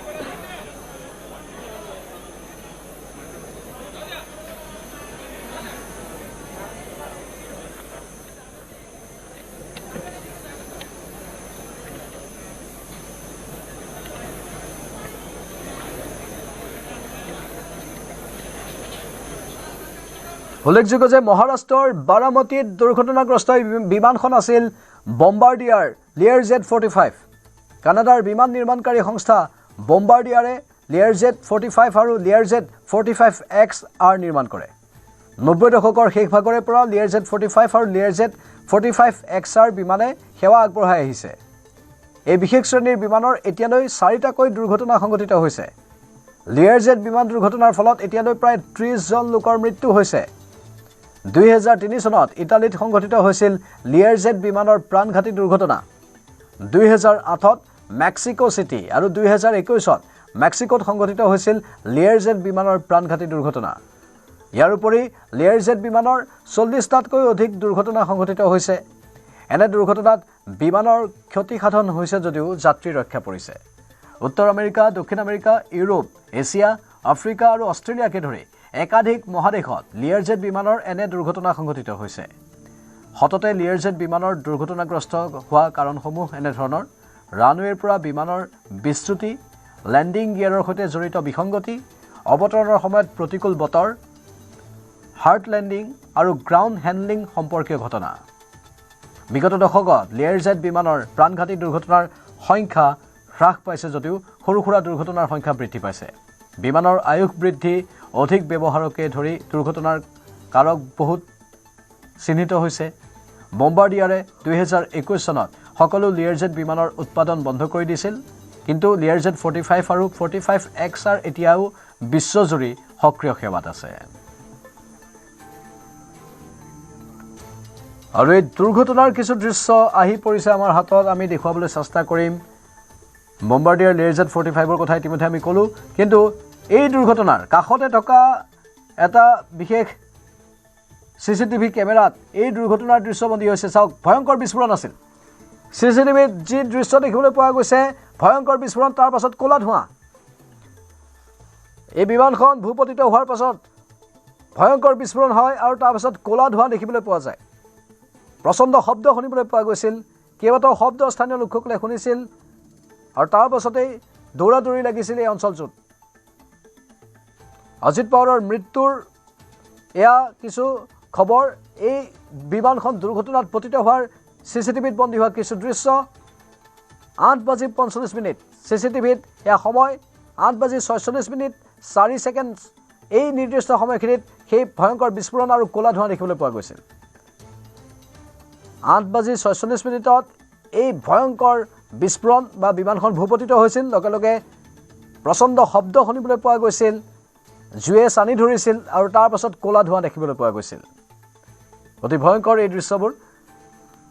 উল্লেখযোগ্য যে মহাৰাষ্ট্ৰৰ বাৰামতীত দুৰ্ঘটনাগ্ৰস্ত বিমানখন আছিল বম্বাৰ্ডিয়াৰ লিয়েৰজেট 45 কানাডাৰ বিমান নিৰ্মাণকাৰী সংস্থা বম্বাৰ্ডিয়াৰে লিয়েৰজেট 45 আৰু লিয়েৰজেট 45XR নিৰ্মাণ কৰে 90 দশকৰ শেষ ভাগৰে পৰা লিয়েৰজেট 45 আৰু লিয়েৰজেট 45XR বিমানে সেৱা আগবঢ়াই আহিছে এই বিশেষ শ্ৰেণীৰ বিমানৰ এতিয়ালৈ 4টাকৈ দুৰ্ঘটনা সংঘটিত হৈছে লিয়েৰজেট বিমান দুৰ্ঘটনাৰ ফলত এতিয়ালৈ প্ৰায় 30 জন লোকৰ মৃত্যু হৈছে 2003 চনত ইটালীত সংঘটিত হৈছিল লিয়েৰজেট বিমানৰ প্ৰাণঘাতী দুৰ্ঘটনা 2008ত মেক্সিকো সিটি আৰু 2021ত মেক্সিকোত সংঘটিত হৈছিল লিয়েৰজেট বিমানৰ প্ৰাণঘাতী দুৰ্ঘটনা ইয়াৰ উপৰি লিয়েৰজেট বিমানৰ 40টাতকৈ অধিক দুৰ্ঘটনা সংঘটিত হৈছে এনে দুৰ্ঘটনাত বিমানৰ ক্ষতিসাধন হৈছে যদিও যাত্ৰী ৰক্ষা পৰিছে। উত্তৰ আমেৰিকা, দক্ষিণ আমেৰিকা, ইউৰোপ, এছিয়া, আফ্ৰিকা আৰু অষ্ট্ৰেলিয়াকে ধৰি একাধিক মহাদেশত লিয়াৰজেট বিমানৰ এনে দুৰ্ঘটনা সংঘটিত হৈছে। সততে লিয়াৰজেট বিমানৰ দুৰ্ঘটনাগ্ৰস্ত হোৱা কাৰণসমূহ এনেধৰণৰ: ৰানৱেৰ পৰা বিমানৰ বিচ্যুতি, লেণ্ডিং গিয়াৰৰ সৈতে জড়িত বিসংগতি, অৱতৰণৰ সময়ত প্ৰতিকূল বতৰ, হাৰ্ড লেণ্ডিং আৰু গ্ৰাউণ্ড হেণ্ডলিং সম্পৰ্কীয় ঘটনা। বিগত দশকত লিয়াৰজেট বিমানৰ প্ৰাণঘাতী দুৰ্ঘটনাৰ সংখ্যা হ্ৰাস পাইছে যদিও সৰু সুৰা দুৰ্ঘটনাৰ সংখ্যা বৃদ্ধি পাইছে। বিমানৰ আয়ুস বৃদ্ধি, অধিক ব্যৱহাৰকে ধৰি দুৰ্ঘটনাৰ কাৰক বহুত চিহ্নিত হৈছে। বম্বাৰ্ডিয়াৰে 2021 চনত সকলো লিয়াৰজেট বিমানৰ উৎপাদন বন্ধ কৰি দিছিল, কিন্তু লিয়াৰজেট 45 আৰু 45XR এতিয়াও বিশ্বজুৰি সক্ৰিয় সেৱাত আছে। আৰু এই দুৰ্ঘটনাৰ কিছু দৃশ্য আহি পৰিছে আমাৰ হাতত, আমি দেখুৱাবলৈ চেষ্টা কৰিম। বম্বাৰ্ডিয়াৰ লিয়াৰজেট 45ৰ কথা ইতিমধ্যে আমি ক'লোঁ, কিন্তু এই দুৰ্ঘটনাৰ কাষতে থকা এটা বিশেষ CCTV কেমেৰাত এই দুৰ্ঘটনাৰ দৃশ্যবন্দী হৈছে। চাওক, ভয়ংকৰ বিস্ফোৰণ আছিল। CCTVত যি দৃশ্য দেখিবলৈ পোৱা গৈছে, ভয়ংকৰ বিস্ফোৰণ, তাৰ পাছত ক'লা ধোঁৱা। এই বিমানখন ভূপতিত হোৱাৰ পাছত ভয়ংকৰ বিস্ফোৰণ হয় আৰু তাৰ পাছত ক'লা ধোঁৱা দেখিবলৈ পোৱা যায়। প্ৰচণ্ড শব্দ শুনিবলৈ পোৱা গৈছিল, কেইবাটাও শব্দ স্থানীয় লোকসকলে শুনিছিল আৰু তাৰ পাছতেই দৌৰা দৌৰি লাগিছিল এই অঞ্চলটোত। অজিত পাৱাৰৰ মৃত্যুৰ এয়া কিছু খবৰ। এই বিমানখন দুৰ্ঘটনাত পতিত হোৱাৰ CCTVত বন্দী হোৱা কিছু দৃশ্য। 8:45 CCTVত এয়া সময় 8:46 4 ছেকেণ্ড। এই নিৰ্দিষ্ট সময়খিনিত সেই ভয়ংকৰ বিস্ফোৰণ আৰু ক'লা ধোঁৱা দেখিবলৈ পোৱা গৈছিল। 8:46 এই ভয়ংকৰ বিস্ফোৰণ বা বিমানখন ভূপতিত হৈছিল। লগে লগে প্ৰচণ্ড শব্দ শুনিবলৈ পোৱা গৈছিল, জুয়ে চানি ধৰিছিল আৰু তাৰ পাছত ক'লা ধোঁৱা দেখিবলৈ পোৱা গৈছিল। অতি ভয়ংকৰ এই দৃশ্যবোৰ।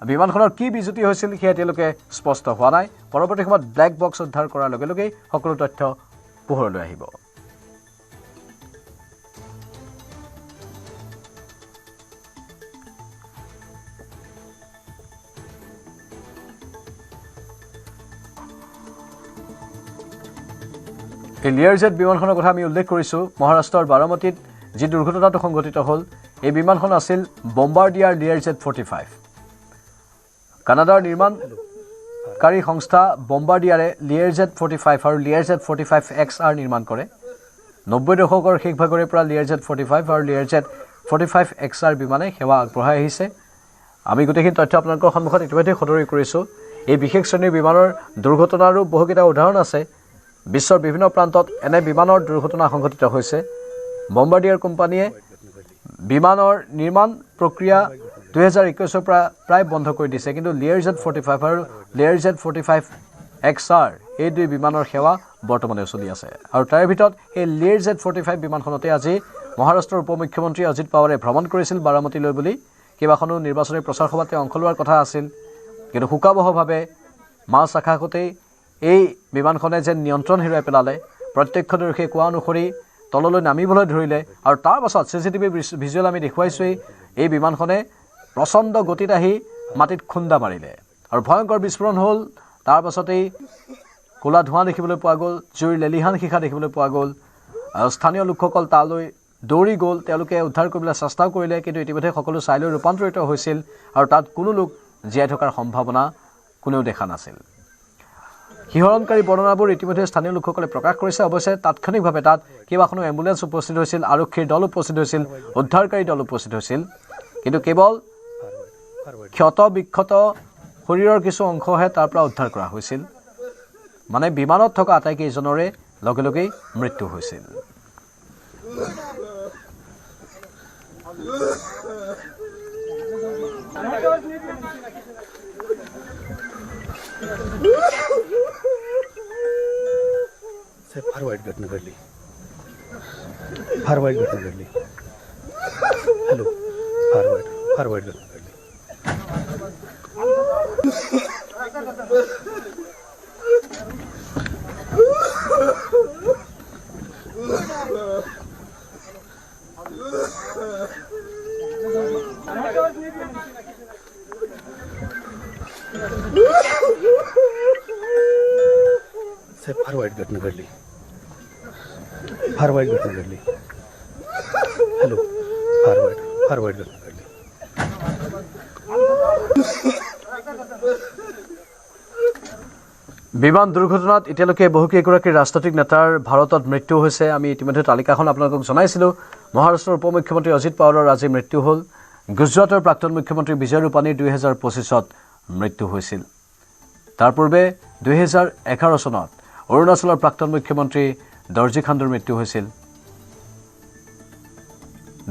বিমানখনৰ কি বিজুতি হৈছিল সেয়া এতিয়ালৈকে স্পষ্ট হোৱা নাই। পৰৱৰ্তী সময়ত ব্লেক বক্স উদ্ধাৰ কৰাৰ লগে লগেই সকলো তথ্য পোহৰলৈ আহিব। এই লিয়াৰজেট বিমানখনৰ কথা আমি উল্লেখ কৰিছোঁ। মহাৰাষ্ট্ৰৰ বাৰামতীত যি দুৰ্ঘটনাটো সংঘটিত হ'ল, এই বিমানখন আছিল বম্বাৰ্ডিয়াৰ লিয়াৰজেট 45। কানাডাৰ নিৰ্মাণকাৰী সংস্থা বম্বাৰ্ডিয়াৰে লিয়াৰজেট 45 আৰু লিয়াৰজেট 45XR নিৰ্মাণ কৰে। 90 দশকৰ শেষ ভাগৰে পৰা লিয়াৰজেট 45 আৰু লিয়াৰজেট 45XR বিমানে সেৱা আগবঢ়াই আহিছে। আমি গোটেইখিনি তথ্য আপোনালোকৰ সন্মুখত ইতিমধ্যে সদৰি কৰিছোঁ। এই বিশেষ শ্ৰেণীৰ বিমানৰ দুৰ্ঘটনাৰো বহুকেইটা উদাহৰণ আছে। বিশ্বৰ বিভিন্ন প্ৰান্তত এনে বিমানৰ দুৰ্ঘটনা সংঘটিত হৈছে। বম্বাৰ্ডিয়াৰ কোম্পানীয়ে বিমানৰ নিৰ্মাণ প্ৰক্ৰিয়া 2021 পৰা প্ৰায় বন্ধ কৰি দিছে, কিন্তু লিয়াৰজেট 45 আৰু লিয়াৰজেট 45XR এই দুই বিমানৰ সেৱা বৰ্তমানেও চলি আছে। আৰু তাৰে ভিতৰত এই লিয়াৰজেট 45 বিমানখনতে আজি মহাৰাষ্ট্ৰৰ উপ মুখ্যমন্ত্ৰী অজিত পাৱাৰে ভ্ৰমণ কৰিছিল বাৰামতীলৈ বুলি। কেইবাখনো নিৰ্বাচনী প্ৰচাৰ সভাত তেওঁ অংশ লোৱাৰ কথা আছিল, কিন্তু শোকাবহভাৱে মাজ আকাশতেই এই বিমানখনে যেন নিয়ন্ত্ৰণ হেৰুৱাই পেলালে। প্ৰত্যক্ষদৰ্শীয়ে কোৱা অনুসৰি তললৈ নামিবলৈ ধৰিলে আৰু তাৰ পাছত CCTV ভিজুৱেল আমি দেখুৱাইছোৱেই। এই বিমানখনে প্ৰচণ্ড গতিত আহি মাটিত খুন্দা মাৰিলে আৰু ভয়ংকৰ বিস্ফোৰণ হ'ল। তাৰ পাছতেই ক'লা ধোঁৱা দেখিবলৈ পোৱা গ'ল, জুইৰ লেলিহান শিখা দেখিবলৈ পোৱা গ'ল আৰু স্থানীয় লোকসকল তালৈ দৌৰি গ'ল। তেওঁলোকে উদ্ধাৰ কৰিবলৈ চেষ্টাও কৰিলে, কিন্তু ইতিমধ্যে সকলো ছাইলৈ ৰূপান্তৰিত হৈছিল আৰু তাত কোনো লোক জীয়াই থকাৰ সম্ভাৱনা কোনেও দেখা নাছিল। শিহৰণকাৰী বৰ্ণনাবোৰ ইতিমধ্যে স্থানীয় লোকসকলে প্ৰকাশ কৰিছে। অৱশ্যে তাৎক্ষণিকভাৱে তাত কেইবাখনো এম্বুলেন্স উপস্থিত হৈছিল, আৰক্ষীৰ দল উপস্থিত হৈছিল, উদ্ধাৰকাৰী দল উপস্থিত হৈছিল, কিন্তু কেৱল ক্ষত বিক্ষত শৰীৰৰ কিছু অংশহে তাৰ পৰা উদ্ধাৰ কৰা হৈছিল। মানে বিমানত থকা আটাইকেইজনৰে লগে লগেই মৃত্যু হৈছিল। फार वाईट घटना घडली, फार वाईट घटना घडली. हॅलो, फार वाईट घटना घडली. वाईट घटना घडली फार वाईट घटना घडली हॅलो फार वाईट घटना घडली বিমান দুৰ্ঘটনাত এতিয়ালৈকে বহুকেইগৰাকী ৰাজনৈতিক নেতাৰ ভাৰতত মৃত্যু হৈছে। আমি ইতিমধ্যে তালিকাখন আপোনালোকক জনাইছিলোঁ। মহাৰাষ্ট্ৰৰ উপ মুখ্যমন্ত্ৰী অজিত পাৱাৰৰ আজি মৃত্যু হ'ল। গুজৰাটৰ প্ৰাক্তন মুখ্যমন্ত্ৰী বিজয় ৰূপানীৰ 2025ত মৃত্যু হৈছিল। তাৰ পূৰ্বে 2011 চনত অৰুণাচলৰ প্ৰাক্তন মুখ্যমন্ত্ৰী দৰ্জী খাণ্ডুৰ মৃত্যু হৈছিল।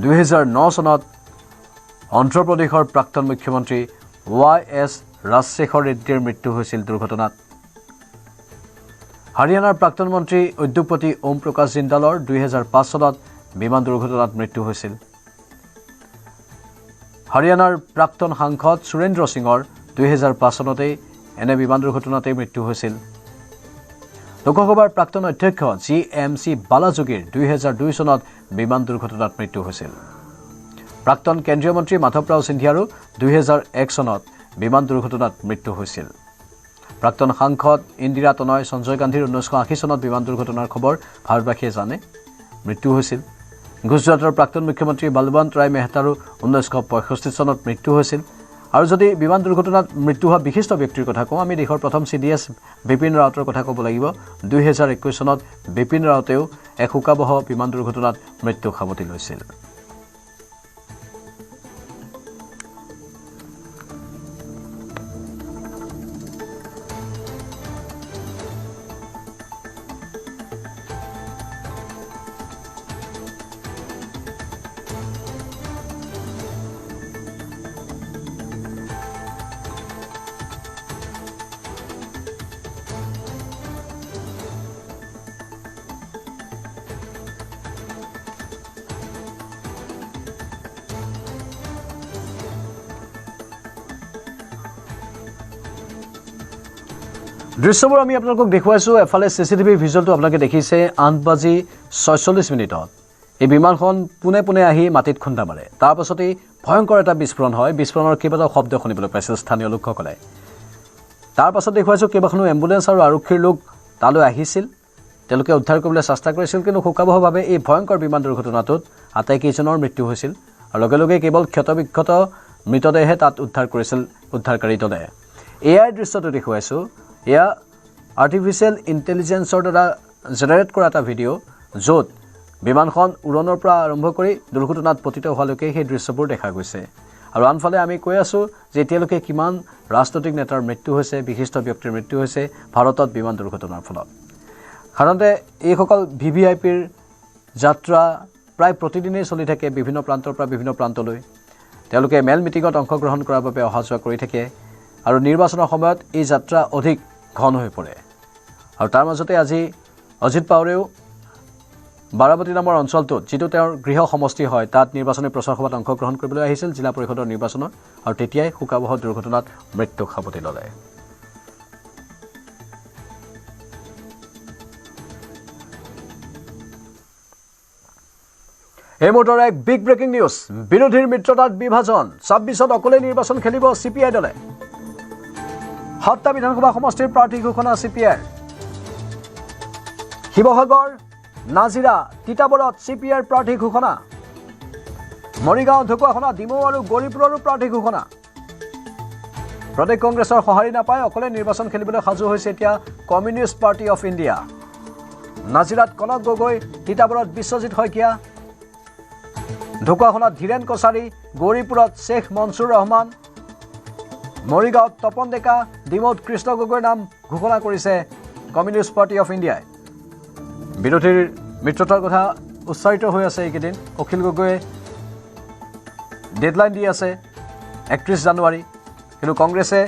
2009 চনত অন্ধ্ৰপ্ৰদেশৰ প্ৰাক্তন মুখ্যমন্ত্ৰী YS ৰাজশেখৰ ৰেড্ডীৰ মৃত্যু হৈছিল দুৰ্ঘটনাত। হাৰিয়ানাৰ প্ৰাক্তন মন্ত্ৰী উদ্যোগপতি ওম প্ৰকাশ জিন্দালৰ 2005 চনত বিমান দুৰ্ঘটনাত মৃত্যু হৈছিল। হাৰিয়ানাৰ প্ৰাক্তন সাংসদ সুৰেন্দ্ৰ সিঙৰ 2005 চনতেই এনে বিমান দুৰ্ঘটনাতেই মৃত্যু হৈছিল। লোকসভাৰ প্ৰাক্তন অধ্যক্ষ GMC বালাযোগীৰ 2002 চনত বিমান দুৰ্ঘটনাত মৃত্যু হৈছিল। প্ৰাক্তন কেন্দ্ৰীয় মন্ত্ৰী মাধৱৰাও সিন্ধিয়াৰো 2001 চনত বিমান দুৰ্ঘটনাত মৃত্যু হৈছিল। প্ৰাক্তন সাংসদ ইন্দিৰা তনয় সঞ্জয় গান্ধীৰ 1980 চনত বিমান দুৰ্ঘটনাৰ খবৰ ভাৰতবাসীয়ে জানে, মৃত্যু হৈছিল। গুজৰাটৰ প্ৰাক্তন মুখ্যমন্ত্ৰী বলৱন্ত ৰায় মেহতাৰো 1965 চনত মৃত্যু হৈছিল। আৰু যদি বিমান দুৰ্ঘটনাত মৃত্যু হোৱা বিশিষ্ট ব্যক্তিৰ কথা কওঁ, আমি দেশৰ প্ৰথম CDS বিপিন ৰাৱতৰ কথা ক'ব লাগিব। 2021 চনত বিপিন ৰাৱতেও এক শোকাবহ বিমান দুৰ্ঘটনাত মৃত্যুক সাৱটি লৈছিল। দৃশ্যবোৰ আমি আপোনালোকক দেখুৱাইছোঁ। এফালে CCTV ভিজুৱেলটো আপোনালোকে দেখিছে। 8:46 এই বিমানখন পোনে পোনে আহি মাটিত খুন্দা মাৰে। তাৰ পাছতেই ভয়ংকৰ এটা বিস্ফোৰণ হয়। বিস্ফোৰণৰ কেইবাটাও শব্দ শুনিবলৈ পাইছিল স্থানীয় লোকসকলে। তাৰ পাছত দেখুৱাইছোঁ কেইবাখনো এম্বুলেন্স আৰু আৰক্ষীৰ লোক তালৈ আহিছিল। তেওঁলোকে উদ্ধাৰ কৰিবলৈ চেষ্টা কৰিছিল, কিন্তু শোকাবহভাৱে এই ভয়ংকৰ বিমান দুৰ্ঘটনাটোত আটাইকেইজনৰ মৃত্যু হৈছিল। আৰু লগে লগে কেৱল ক্ষতবিক্ষত মৃতদেহে তাত উদ্ধাৰ কৰিছিল উদ্ধাৰকাৰী দলে। এয়াই দৃশ্যটো দেখুৱাইছোঁ। এয়া আৰ্টিফিচিয়েল ইণ্টেলিজেন্সৰ দ্বাৰা জেনেৰেট কৰা এটা ভিডিঅ', য'ত বিমানখন উৰণৰ পৰা আৰম্ভ কৰি দুৰ্ঘটনাত পতিত হোৱালৈকে সেই দৃশ্যবোৰ দেখা গৈছে। আৰু আনফালে আমি কৈ আছোঁ যে এতিয়ালৈকে কিমান ৰাজনৈতিক নেতাৰ মৃত্যু হৈছে, বিশিষ্ট ব্যক্তিৰ মৃত্যু হৈছে ভাৰতত বিমান দুৰ্ঘটনাৰ ফলত। সাধাৰণতে এইসকল VVIPৰ যাত্ৰা প্ৰায় প্ৰতিদিনেই চলি থাকে বিভিন্ন প্ৰান্তৰ পৰা বিভিন্ন প্ৰান্তলৈ। তেওঁলোকে মেল মিটিঙত অংশগ্ৰহণ কৰাৰ বাবে অহা যোৱা কৰি থাকে আৰু নিৰ্বাচনৰ সময়ত এই যাত্ৰা অধিক ঘন হৈ পৰে। আৰু তাৰ মাজতে আজি অজিত পাৱাৰেও বাৰাবতী নামৰ অঞ্চলটোত, যিটো তেওঁৰ গৃহ সমষ্টি হয়, তাত নিৰ্বাচনী প্ৰচাৰ সভাত অংশগ্ৰহণ কৰিবলৈ আহিছিল জিলা পৰিষদৰ নিৰ্বাচনত। আৰু তেতিয়াই শোকাবহ দুৰ্ঘটনাত মৃত্যুক সাৱটি ল'লে। এই মুহূৰ্তৰ এক বিগ ব্ৰেকিং নিউজ। বিৰোধীৰ মিত্ৰতাত বিভাজন। 26ত অকলে নিৰ্বাচন খেলিব CPI দলে। 7টা বিধানসভা সমষ্টিৰ প্ৰাৰ্থী ঘোষণা CPIৰ। শিৱসাগৰ, নাজিৰা, তিতাবৰত CPIৰ প্ৰাৰ্থী ঘোষণা। মৰিগাঁও, ঢকুৱাখনা, ডিমৌ আৰু গৌৰীপুৰৰো প্ৰাৰ্থী ঘোষণা। প্ৰদেশ কংগ্ৰেছৰ সঁহাৰি নাপায় অকলে নিৰ্বাচন খেলিবলৈ সাজু হৈছে এতিয়া কমিউনিষ্ট পাৰ্টি অফ ইণ্ডিয়া। নাজিৰাত কনক গগৈ, তিতাবৰত বিশ্বজিৎ শইকীয়া, ঢকুৱাখনাত ধীৰেন কছাৰী, গৌৰীপুৰত শ্বেখ মনছুৰ ৰহমান, মৰিগাঁৱত তপন ডেকা, ডিমৌত কৃষ্ণ গগৈৰ নাম ঘোষণা কৰিছে কমিউনিষ্ট পাৰ্টি অফ ইণ্ডিয়াই। বিৰোধীৰ মিত্ৰতাৰ কথা উচ্চাৰিত হৈ আছে এইকেইদিন। অখিল গগৈয়ে ডেডলাইন দি আছে 31 জানুৱাৰী, কিন্তু কংগ্ৰেছে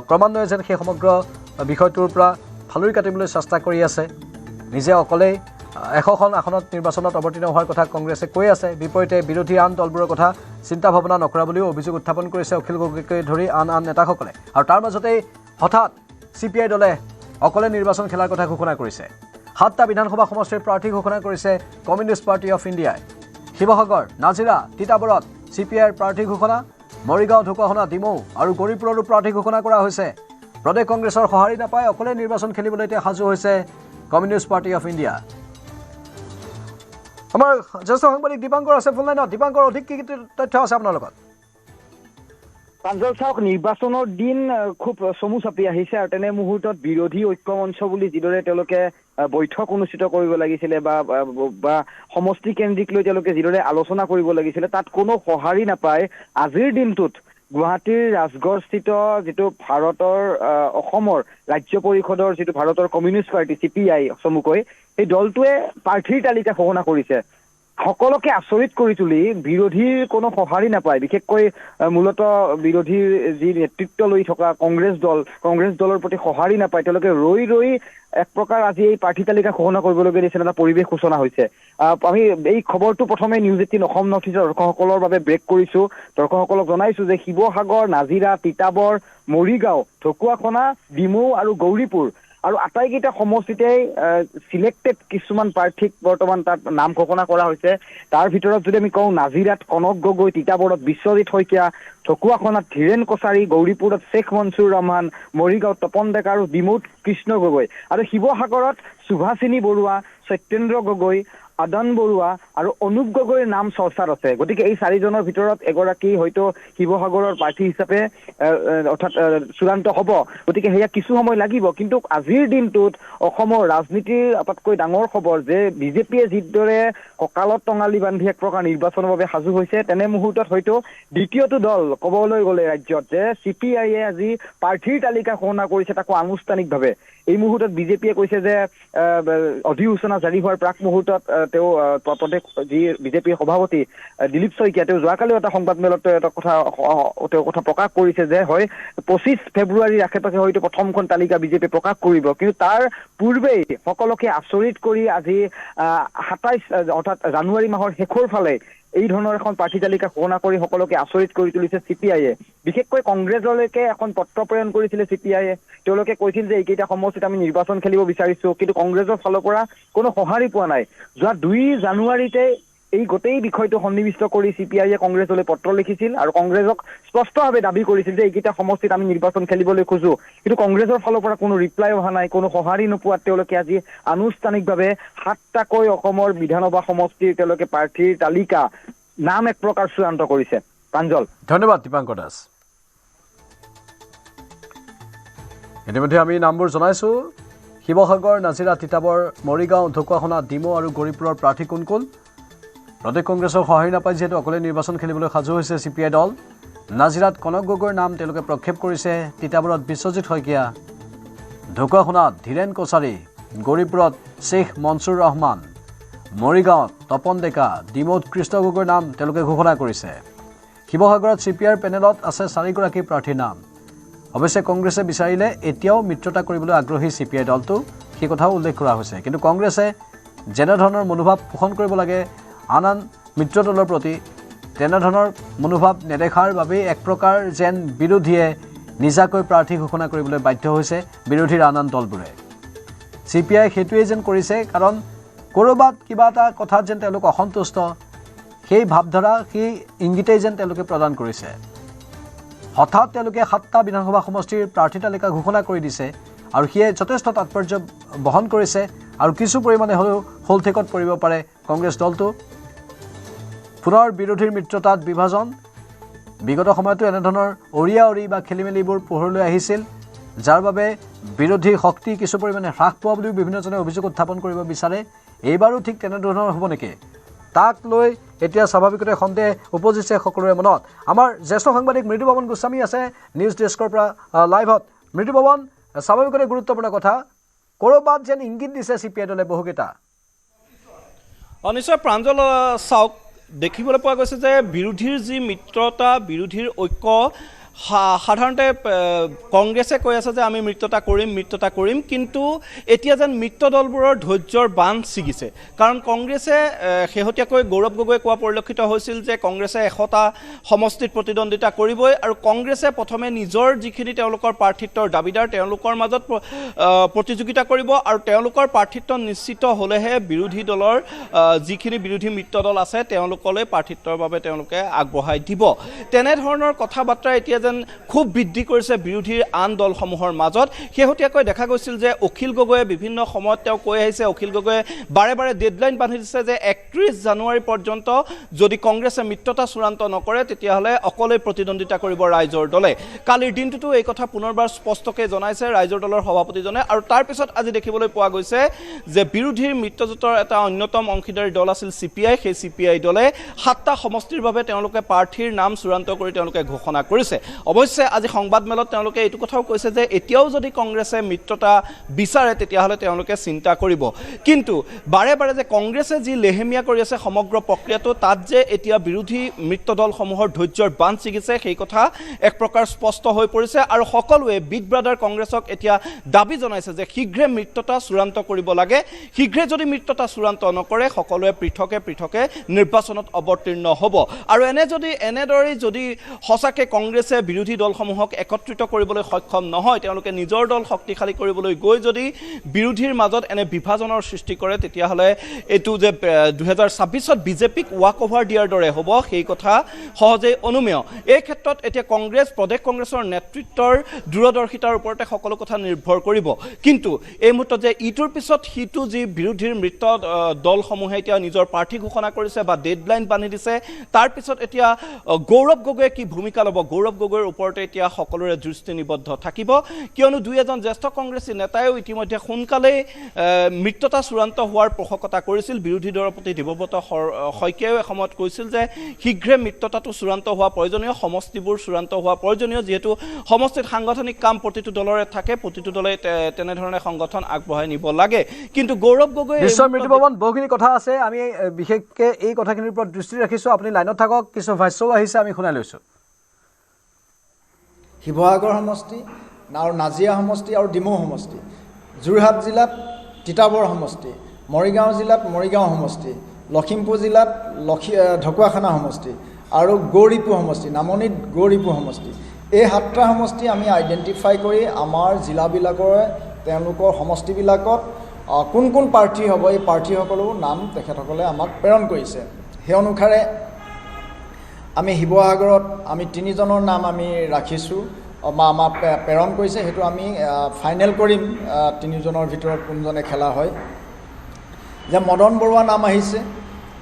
ক্ৰমান্বয়ে যেন সেই সমগ্ৰ বিষয়টোৰ পৰা ফালৰি কাটিবলৈ চেষ্টা কৰি আছে। নিজে অকলেই 100খন আসনত নিৰ্বাচনত অৱতীৰ্ণ হোৱাৰ কথা কংগ্ৰেছে কৈ আছে। বিপৰীতে বিৰোধী আন দলবোৰৰ কথা চিন্তা ভাৱনা নকৰা বুলিও অভিযোগ উত্থাপন কৰিছে অখিল গগৈকে ধৰি আন নেতাসকলে। আৰু তাৰ মাজতেই হঠাৎ CPI দলে অকলে নিৰ্বাচন খেলাৰ কথা ঘোষণা কৰিছে। 7টা বিধানসভা সমষ্টিৰ প্ৰাৰ্থী ঘোষণা কৰিছে কমিউনিষ্ট পাৰ্টি অফ ইণ্ডিয়াই। শিৱসাগৰ, নাজিৰা, তিতাবৰত CPIৰ প্ৰাৰ্থী ঘোষণা। মৰিগাঁও, ঢকুৱাখনা, ডিমৌ আৰু গৌৰীপুৰৰো প্ৰাৰ্থী ঘোষণা কৰা হৈছে। প্ৰদেশ কংগ্ৰেছৰ সঁহাৰি নাপায় অকলে নিৰ্বাচন খেলিবলৈ এতিয়া সাজু হৈছে কমিউনিষ্ট পাৰ্টি অফ ইণ্ডিয়া। আমাৰ জ্যেষ্ঠ সাংবাদিক দীপাংকৰ আছে ফোন লাইনত। দীপাংকৰ, অধিক কি তথ্য আছে আপোনাৰ লগত? প্ৰাঞ্জল চাওক, নিৰ্বাচনৰ দিন খুব চমু চাপি আহিছে আৰু তেনে মুহূৰ্তত বিৰোধী ঐক্য মঞ্চ বুলি যিদৰে তেওঁলোকে বৈঠক অনুষ্ঠিত কৰিব লাগিছিলে বা সমষ্টি কেন্দ্ৰিক লৈ তেওঁলোকে যিদৰে আলোচনা কৰিব লাগিছিলে, তাত কোনো সঁহাৰি নাপায় আজিৰ দিনটোত গুৱাহাটীৰ ৰাজগড়স্থিত যিটো ভাৰতৰ অসমৰ ৰাজ্য পৰিষদৰ যিটো ভাৰতৰ কমিউনিষ্ট পাৰ্টি CPI চমুকৈ, সেই দলটোৱে প্ৰাৰ্থীৰ তালিকা ঘোষণা কৰিছে। সকলোকে আচৰিত কৰি তুলি বিৰোধীৰ কোনো সঁহাৰি নাপায়, বিশেষকৈ মূলতঃ বিৰোধীৰ যি নেতৃত্ব লৈ থকা কংগ্ৰেছ দলৰ প্ৰতি সঁহাৰি নাপায়। তেওঁলোকে ৰৈ এক প্ৰকাৰ আজি এই প্ৰাৰ্থী তালিকা ঘোষণা কৰিবলগীয়া নিচিনা এটা পৰিৱেশ সূচনা হৈছে। আমি এই খবৰটো প্ৰথমে নিউজ 18 অসম নৰ্থ ইষ্টৰ দৰ্শকসকলৰ বাবে ব্ৰেক কৰিছো। দৰ্শকসকলক জনাইছো যে শিৱসাগৰ, নাজিৰা, তিতাবৰ, মৰিগাঁও, ঢকুৱাখনা, ডিমৌ আৰু গৌৰীপুৰ আৰু আটাইকেইটা সমষ্টিতে চিলেক্টেড কিছুমান প্ৰাৰ্থীক বৰ্তমান তাত নাম ঘোষণা কৰা হৈছে। তাৰ ভিতৰত যদি আমি কওঁ, নাজিৰাত কনক গগৈ, তিতাবৰত বিশ্বজিৎ শইকীয়া, ঢকুৱাখনাত ধীৰেন কছাৰী, গৌৰীপুৰত শ্বেখ মনছুৰ ৰহমান, মৰিগাঁৱত তপন ডেকা আৰু ডিমৌত কৃষ্ণ গগৈ আৰু শিৱসাগৰত সুভাষিনী বৰুৱা, সত্যেন্দ্ৰ গগৈ, আদান বৰুৱা আৰু অনুপ গগৈৰ নাম চৰ্চাত আছে। গতিকে এই 4জনৰ ভিতৰত এগৰাকী হয়তো শিৱসাগৰৰ প্ৰাৰ্থী হিচাপে অৰ্থাৎ চূড়ান্ত হ'ব। গতিকে সেয়া কিছু সময় লাগিব। কিন্তু আজিৰ দিনটোত অসমৰ ৰাজনীতিৰ আটাইতকৈ ডাঙৰ খবৰ যে বিজেপিয়ে যিদৰে কঁকালত টঙালি বান্ধি এক প্ৰকাৰ নিৰ্বাচনৰ বাবে সাজু হৈছে, তেনে মুহূৰ্তত হয়তো দ্বিতীয়টো দল ক'বলৈ গ'লে ৰাজ্যত যে CPIয়ে আজি প্ৰাৰ্থীৰ তালিকা ঘোষণা কৰিছে, তাকো আনুষ্ঠানিকভাৱে। এই মুহূৰ্তত বিজেপিয়ে কৈছে যে অধিসূচনা জাৰি হোৱাৰ প্ৰাক মুহূৰ্তত তেওঁ প্ৰদেশ যি বিজেপিৰ সভাপতি দিলীপ শইকীয়া, তেওঁ যোৱাকালিও এটা সংবাদমেলত এটা কথা প্ৰকাশ কৰিছে যে হয় 25 ফেব্ৰুৱাৰীৰ আশে পাশে হয়তো প্ৰথমখন তালিকা বিজেপি প্ৰকাশ কৰিব। কিন্তু তাৰ পূৰ্বেই সকলোকে আচৰিত কৰি আজি 27 অৰ্থাৎ জানুৱাৰী মাহৰ শেষৰ ফালে এই ধৰণৰ এখন প্ৰাৰ্থী তালিকা ঘোষণা কৰি সকলোকে আচৰিত কৰি তুলিছে CPIয়ে। বিশেষকৈ কংগ্ৰেছলৈকে এখন পত্ৰ প্ৰেৰণ কৰিছিলে CPIয়ে। তেওঁলোকে কৈছিল যে এইকেইটা সমষ্টিত আমি নিৰ্বাচন খেলিব বিচাৰিছো, কিন্তু কংগ্ৰেছৰ ফালৰ পৰা কোনো সঁহাৰি পোৱা নাই। যোৱা 2 জানুৱাৰীতে এই গোটেই বিষয়টো সন্নিৱিষ্ট কৰি CPIয়ে কংগ্ৰেছলৈ পত্ৰ লিখিছিল আৰু কংগ্ৰেছক স্পষ্টভাৱে দাবী কৰিছিল যে এইকেইটা সমষ্টিত আমি নিৰ্বাচন খেলিবলৈ খোজো। কিন্তু কংগ্ৰেছৰ ফালৰ পৰা কোনো ৰিপ্লাই অহা নাই, কোনো সঁহাৰি নোপোৱাত তেওঁলোকে আজি আনুষ্ঠানিকভাৱে 7টাকৈ অসমৰ বিধানসভা সমষ্টিৰ তেওঁলোকে প্ৰাৰ্থীৰ তালিকা নাম এক প্ৰকাৰ চূড়ান্ত কৰিছে। প্ৰাঞ্জল, ধন্যবাদ দীপাংকৰ দাস। ইতিমধ্যে আমি নামবোৰ জনাইছোঁ। শিৱসাগৰ, নাজিৰা, তিতাবৰ, মৰিগাঁও, ঢকুৱাখনা, ডিমৌ আৰু গৌৰীপুৰৰ প্ৰাৰ্থী কোন কোন? প্ৰদেশ কংগ্ৰেছৰ সঁহাৰি নাপায় যিহেতু অকলে নিৰ্বাচন খেলিবলৈ সাজু হৈছে CPI দল। নাজিৰাত কনক গগৈৰ নাম তেওঁলোকে প্ৰক্ষেপ কৰিছে, তিতাবৰত বিশ্বজিৎ শইকীয়া, ঢকুৱাখনাত ধীৰেন কছাৰী, গৌৰীপুৰত শ্বেখ মনছুৰ ৰহমান, মৰিগাঁৱত তপন ডেকা, ডিমৌত কৃষ্ণ গগৈৰ নাম তেওঁলোকে ঘোষণা কৰিছে। শিৱসাগৰত CPIৰ পেনেলত আছে 4গৰাকী প্ৰাৰ্থীৰ নাম। অৱশ্যে কংগ্ৰেছে বিচাৰিলে এতিয়াও মিত্ৰতা কৰিবলৈ আগ্ৰহী CPI দলটো, সেই কথাও উল্লেখ কৰা হৈছে। কিন্তু কংগ্ৰেছে যেনেধৰণৰ মনোভাৱ পোষণ কৰিব লাগে আন মিত্ৰ দলৰ প্ৰতি, তেনেধৰণৰ মনোভাৱ নেদেখাৰ বাবেই এক প্ৰকাৰ যেন বিৰোধীয়ে নিজাকৈ প্ৰাৰ্থী ঘোষণা কৰিবলৈ বাধ্য হৈছে বিৰোধীৰ আন দলবোৰে। CPI সেইটোৱেই যেন কৰিছে, কাৰণ ক'ৰবাত কিবা এটা কথাত যেন তেওঁলোক অসন্তুষ্ট, সেই ভাৱধাৰা, সেই ইংগিতেই যেন তেওঁলোকে প্ৰদান কৰিছে। হঠাৎ তেওঁলোকে 7টা বিধানসভা সমষ্টিৰ প্ৰাৰ্থী তালিকা ঘোষণা কৰি দিছে আৰু সিয়ে যথেষ্ট তাৎপৰ্য বহন কৰিছে আৰু কিছু পৰিমাণে হ'লেও হলঠেকত পৰিব পাৰে কংগ্ৰেছ দলটো। পুনৰ বিৰোধীৰ মিত্ৰতাত বিভাজন, বিগত সময়তো এনেধৰণৰ অৰি বা খেলিমেলিবোৰ পোহৰলৈ আহিছিল, যাৰ বাবে বিৰোধী শক্তি কিছু পৰিমাণে হ্ৰাস পোৱা বুলিও বিভিন্নজনে অভিযোগ উত্থাপন কৰিব বিচাৰে। এইবাৰো ঠিক তেনেধৰণৰ হ'ব নেকি, তাক লৈ এতিয়া স্বাভাৱিকতে সন্দেহ উপজিছে সকলোৰে মনত। আমাৰ জ্যেষ্ঠ সাংবাদিক মৃদুপৱন গোস্বামী আছে নিউজ ডেস্কৰ পৰা লাইভত। মৃদুপৱন, স্বাভাৱিকতে গুৰুত্বপূৰ্ণ কথা, ক'ৰবাত যেন ইংগিত দিছে CPI দলে বহুকেইটা। নিশ্চয় প্ৰাঞ্জল, চাওক, দেখিবলৈ পোৱা গৈছে যে বিৰোধীৰ যি মিত্ৰতা, বিৰোধীৰ ঐক্য, সাধাৰণতে কংগ্ৰেছে কৈ আছে যে আমি মিত্ৰতা কৰিম, কিন্তু এতিয়া যেন মিত্ৰ দলবোৰৰ ধৈৰ্যৰ বান্ধ ছিগিছে। কাৰণ কংগ্ৰেছে শেহতীয়াকৈ গৌৰৱ গগৈ কোৱা পৰিলক্ষিত হৈছিল যে কংগ্ৰেছে 100টা সমষ্টিত প্ৰতিদ্বন্দ্বিতা কৰিবই আৰু কংগ্ৰেছে প্ৰথমে নিজৰ যিখিনি তেওঁলোকৰ প্ৰাৰ্থিত্বৰ দাবীদাৰ তেওঁলোকৰ মাজত প্ৰতিযোগিতা কৰিব আৰু তেওঁলোকৰ প্ৰাৰ্থিত্ব নিশ্চিত হ'লেহে বিৰোধী দলৰ যিখিনি বিৰোধী মিত্ৰ দল আছে তেওঁলোকলৈ প্ৰাৰ্থিত্বৰ বাবে তেওঁলোকে আগবঢ়াই দিব। তেনেধৰণৰ কথা বাৰ্তা এতিয়া যেন খুব বৃদ্ধি কৰিছে বিৰোধীৰ আন দলসমূহৰ মাজত। শেহতীয়াকৈ দেখা গৈছিল যে অখিল গগৈয়ে বিভিন্ন সময়ত তেওঁ কৈ আহিছে, অখিল গগৈয়ে বাৰে বাৰে ডেডলাইন বান্ধি দিছে যে 31 জানুৱাৰী পৰ্যন্ত যদি কংগ্ৰেছে মিত্ৰতা চূড়ান্ত নকৰে তেতিয়াহ'লে অকলে প্ৰতিদ্বন্দ্বিতা কৰিব ৰাইজৰ দলে। কালিৰ দিনটোতো এই কথা পুনৰবাৰ স্পষ্টকৈ জনাইছে ৰাইজৰ দলৰ সভাপতিজনে। আৰু তাৰ পিছত আজি দেখিবলৈ পোৱা গৈছে যে বিৰোধীৰ মিত্ৰজোঁটৰ এটা অন্যতম অংশীদাৰী দল আছিল CPI। সেই CPI দলে 7টা সমষ্টিৰ বাবে তেওঁলোকে প্ৰাৰ্থীৰ নাম চূড়ান্ত কৰি তেওঁলোকে ঘোষণা কৰিছে। অৱশ্যে আজি সংবাদমেলত তেওঁলোকে এইটো কথাও কৈছে যে এতিয়াও যদি কংগ্ৰেছে মিত্ৰতা বিচাৰে তেতিয়াহ'লে তেওঁলোকে চিন্তা কৰিব। কিন্তু বাৰে বাৰে যে কংগ্ৰেছে যি লেহেমীয়া কৰি আছে সমগ্ৰ প্ৰক্ৰিয়াটো, তাত যে এতিয়া বিৰোধী মিত্ৰ দলসমূহৰ ধৈৰ্যৰ বান্ধ ছিগিছে সেই কথা এক প্ৰকাৰ স্পষ্ট হৈ পৰিছে। আৰু সকলোৱে বিগ ব্ৰাদাৰ কংগ্ৰেছক এতিয়া দাবী জনাইছে যে শীঘ্ৰে মিত্ৰতা চূড়ান্ত কৰিব লাগে। শীঘ্ৰে যদি মিত্ৰতা চূড়ান্ত নকৰে সকলোৱে পৃথকে পৃথকে নিৰ্বাচনত অৱতীৰ্ণ হ'ব। আৰু এনেদৰেই যদি সঁচাকৈ কংগ্ৰেছে বিৰোধী দলসমূহক একত্ৰিত কৰিবলৈ সক্ষম নহয়, তেওঁলোকে নিজৰ দল শক্তিশালী কৰিবলৈ গৈ যদি বিৰোধীৰ মাজত এনে বিভাজনৰ সৃষ্টি কৰে তেতিয়াহ'লে এইটো যে 2026ত বিজেপিক ৱাক অভাৰ দিয়াৰ দৰে হ'ব সেই কথা সহজেই অনুমেয়। এই ক্ষেত্ৰত এতিয়া প্ৰদেশ কংগ্ৰেছৰ নেতৃত্বৰ দূৰদৰ্শিতাৰ ওপৰতে সকলো কথা নিৰ্ভৰ কৰিব। কিন্তু এই মুহূৰ্তত যে ইটোৰ পিছত সিটো যি বিৰোধীৰ মিত্ৰ দলসমূহে এতিয়া নিজৰ প্ৰাৰ্থী ঘোষণা কৰিছে বা ডেডলাইন বান্ধি দিছে, তাৰ পিছত এতিয়া গৌৰৱ গগৈয়ে কি ভূমিকা ল'ব, গৌৰৱ গগৈৰ ওপৰতে এতিয়া সকলোৰে দৃষ্টি নিবদ্ধ থাকিব। কিয়নো দুই এজন জ্যেষ্ঠ কংগ্ৰেছী নেতাইও ইতিমধ্যে সোনকালেই মিত্ৰতা চূড়ান্ত হোৱাৰ পোষকতা কৰিছিল। বিৰোধী দলপতি দেৱব্ৰত শইকীয়াইও এসময়ত কৈছিল যে শীঘ্ৰে মিত্ৰতাটো চূড়ান্ত হোৱা প্ৰয়োজনীয়, সমষ্টিবোৰ চূড়ান্ত হোৱা প্ৰয়োজনীয়, যিহেতু সমষ্টিত সাংগঠনিক কাম প্ৰতিটো দলৰে থাকে, প্ৰতিটো দলে তেনেধৰণে সংগঠন আগবঢ়াই নিব লাগে। কিন্তু গৌৰৱ গগৈ নিশ্চয় মৃত্যুপৱন, বহুখিনি কথা আছে, আমি বিশেষকৈ এই কথাখিনিৰ ওপৰত দৃষ্টি ৰাখিছোঁ। আপুনি লাইনত থাকক, কিছু ভাষ্যও আহিছে, আমি শুনাই লৈছোঁ। শিৱসাগৰ সমষ্টি আৰু নাজিৰা সমষ্টি আৰু ডিমৌ সমষ্টি, যোৰহাট জিলাত তিতাবৰ সমষ্টি, মৰিগাঁও জিলাত মৰিগাঁও সমষ্টি, লখিমপুৰ জিলাত ঢকুৱাখানা সমষ্টি আৰু গৌৰীপুৰ সমষ্টি, নামনিত গৌৰীপুৰ সমষ্টি, এই 7টা সমষ্টি আমি আইডেণ্টিফাই কৰি আমাৰ জিলাবিলাকৰ তেওঁলোকৰ সমষ্টিবিলাকত কোন কোন প্ৰাৰ্থী হ'ব এই প্ৰাৰ্থীসকলৰো নাম তেখেতসকলে আমাক প্ৰেৰণ কৰিছে। সেই অনুসাৰে আমি শিৱসাগৰত আমি 3জনৰ নাম আমি ৰাখিছোঁ বা আমাক প্ৰেৰণ কৰিছে। সেইটো আমি ফাইনেল কৰিম 3জনৰ ভিতৰত কোনজনে খেলা হয়। যে মদন বৰুৱা নাম আহিছে,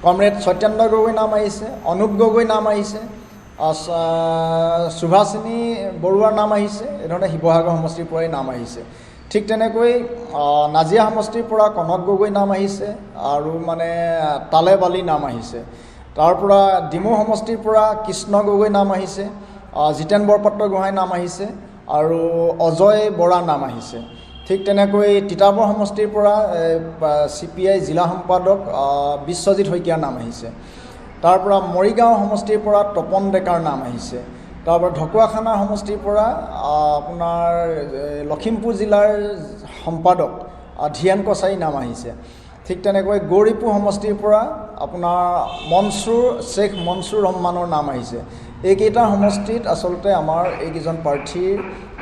কমৰেড সত্যেন্দ্ৰ গগৈ নাম আহিছে, অনুপ গগৈ নাম আহিছে, সুভাষিনী বৰুৱাৰ নাম আহিছে। এইধৰণে শিৱসাগৰ সমষ্টিৰ পৰাই নাম আহিছে। ঠিক তেনেকৈ নাজিৰা সমষ্টিৰ পৰা কনক গগৈ নাম আহিছে আৰু মানে তালেব আলী নাম আহিছে। তাৰ পৰা ডিমৌ সমষ্টিৰ পৰা কৃষ্ণ গগৈ নাম আহিছে, জিতেন বৰপাত্ৰ গোহাঁই নাম আহিছে আৰু অজয় বৰা নাম আহিছে। ঠিক তেনেকৈ তিতাবৰ সমষ্টিৰ পৰা CPI জিলা সম্পাদক বিশ্বজিৎ শইকীয়াৰ নাম আহিছে। তাৰ পৰা মৰিগাঁও সমষ্টিৰ পৰা তপন ডেকাৰ নাম আহিছে। তাৰ পৰা ঢকুৱাখানা সমষ্টিৰ পৰা আপোনাৰ লখিমপুৰ জিলাৰ সম্পাদক ধিয়ান কছাৰী নাম আহিছে। ঠিক তেনেকৈ গৌৰীপুৰ সমষ্টিৰ পৰা আপোনাৰ শ্বেখ মনছুৰ ৰহমানৰ নাম আহিছে। এইকেইটা সমষ্টিত আচলতে আমাৰ এইকেইজন প্ৰাৰ্থীৰ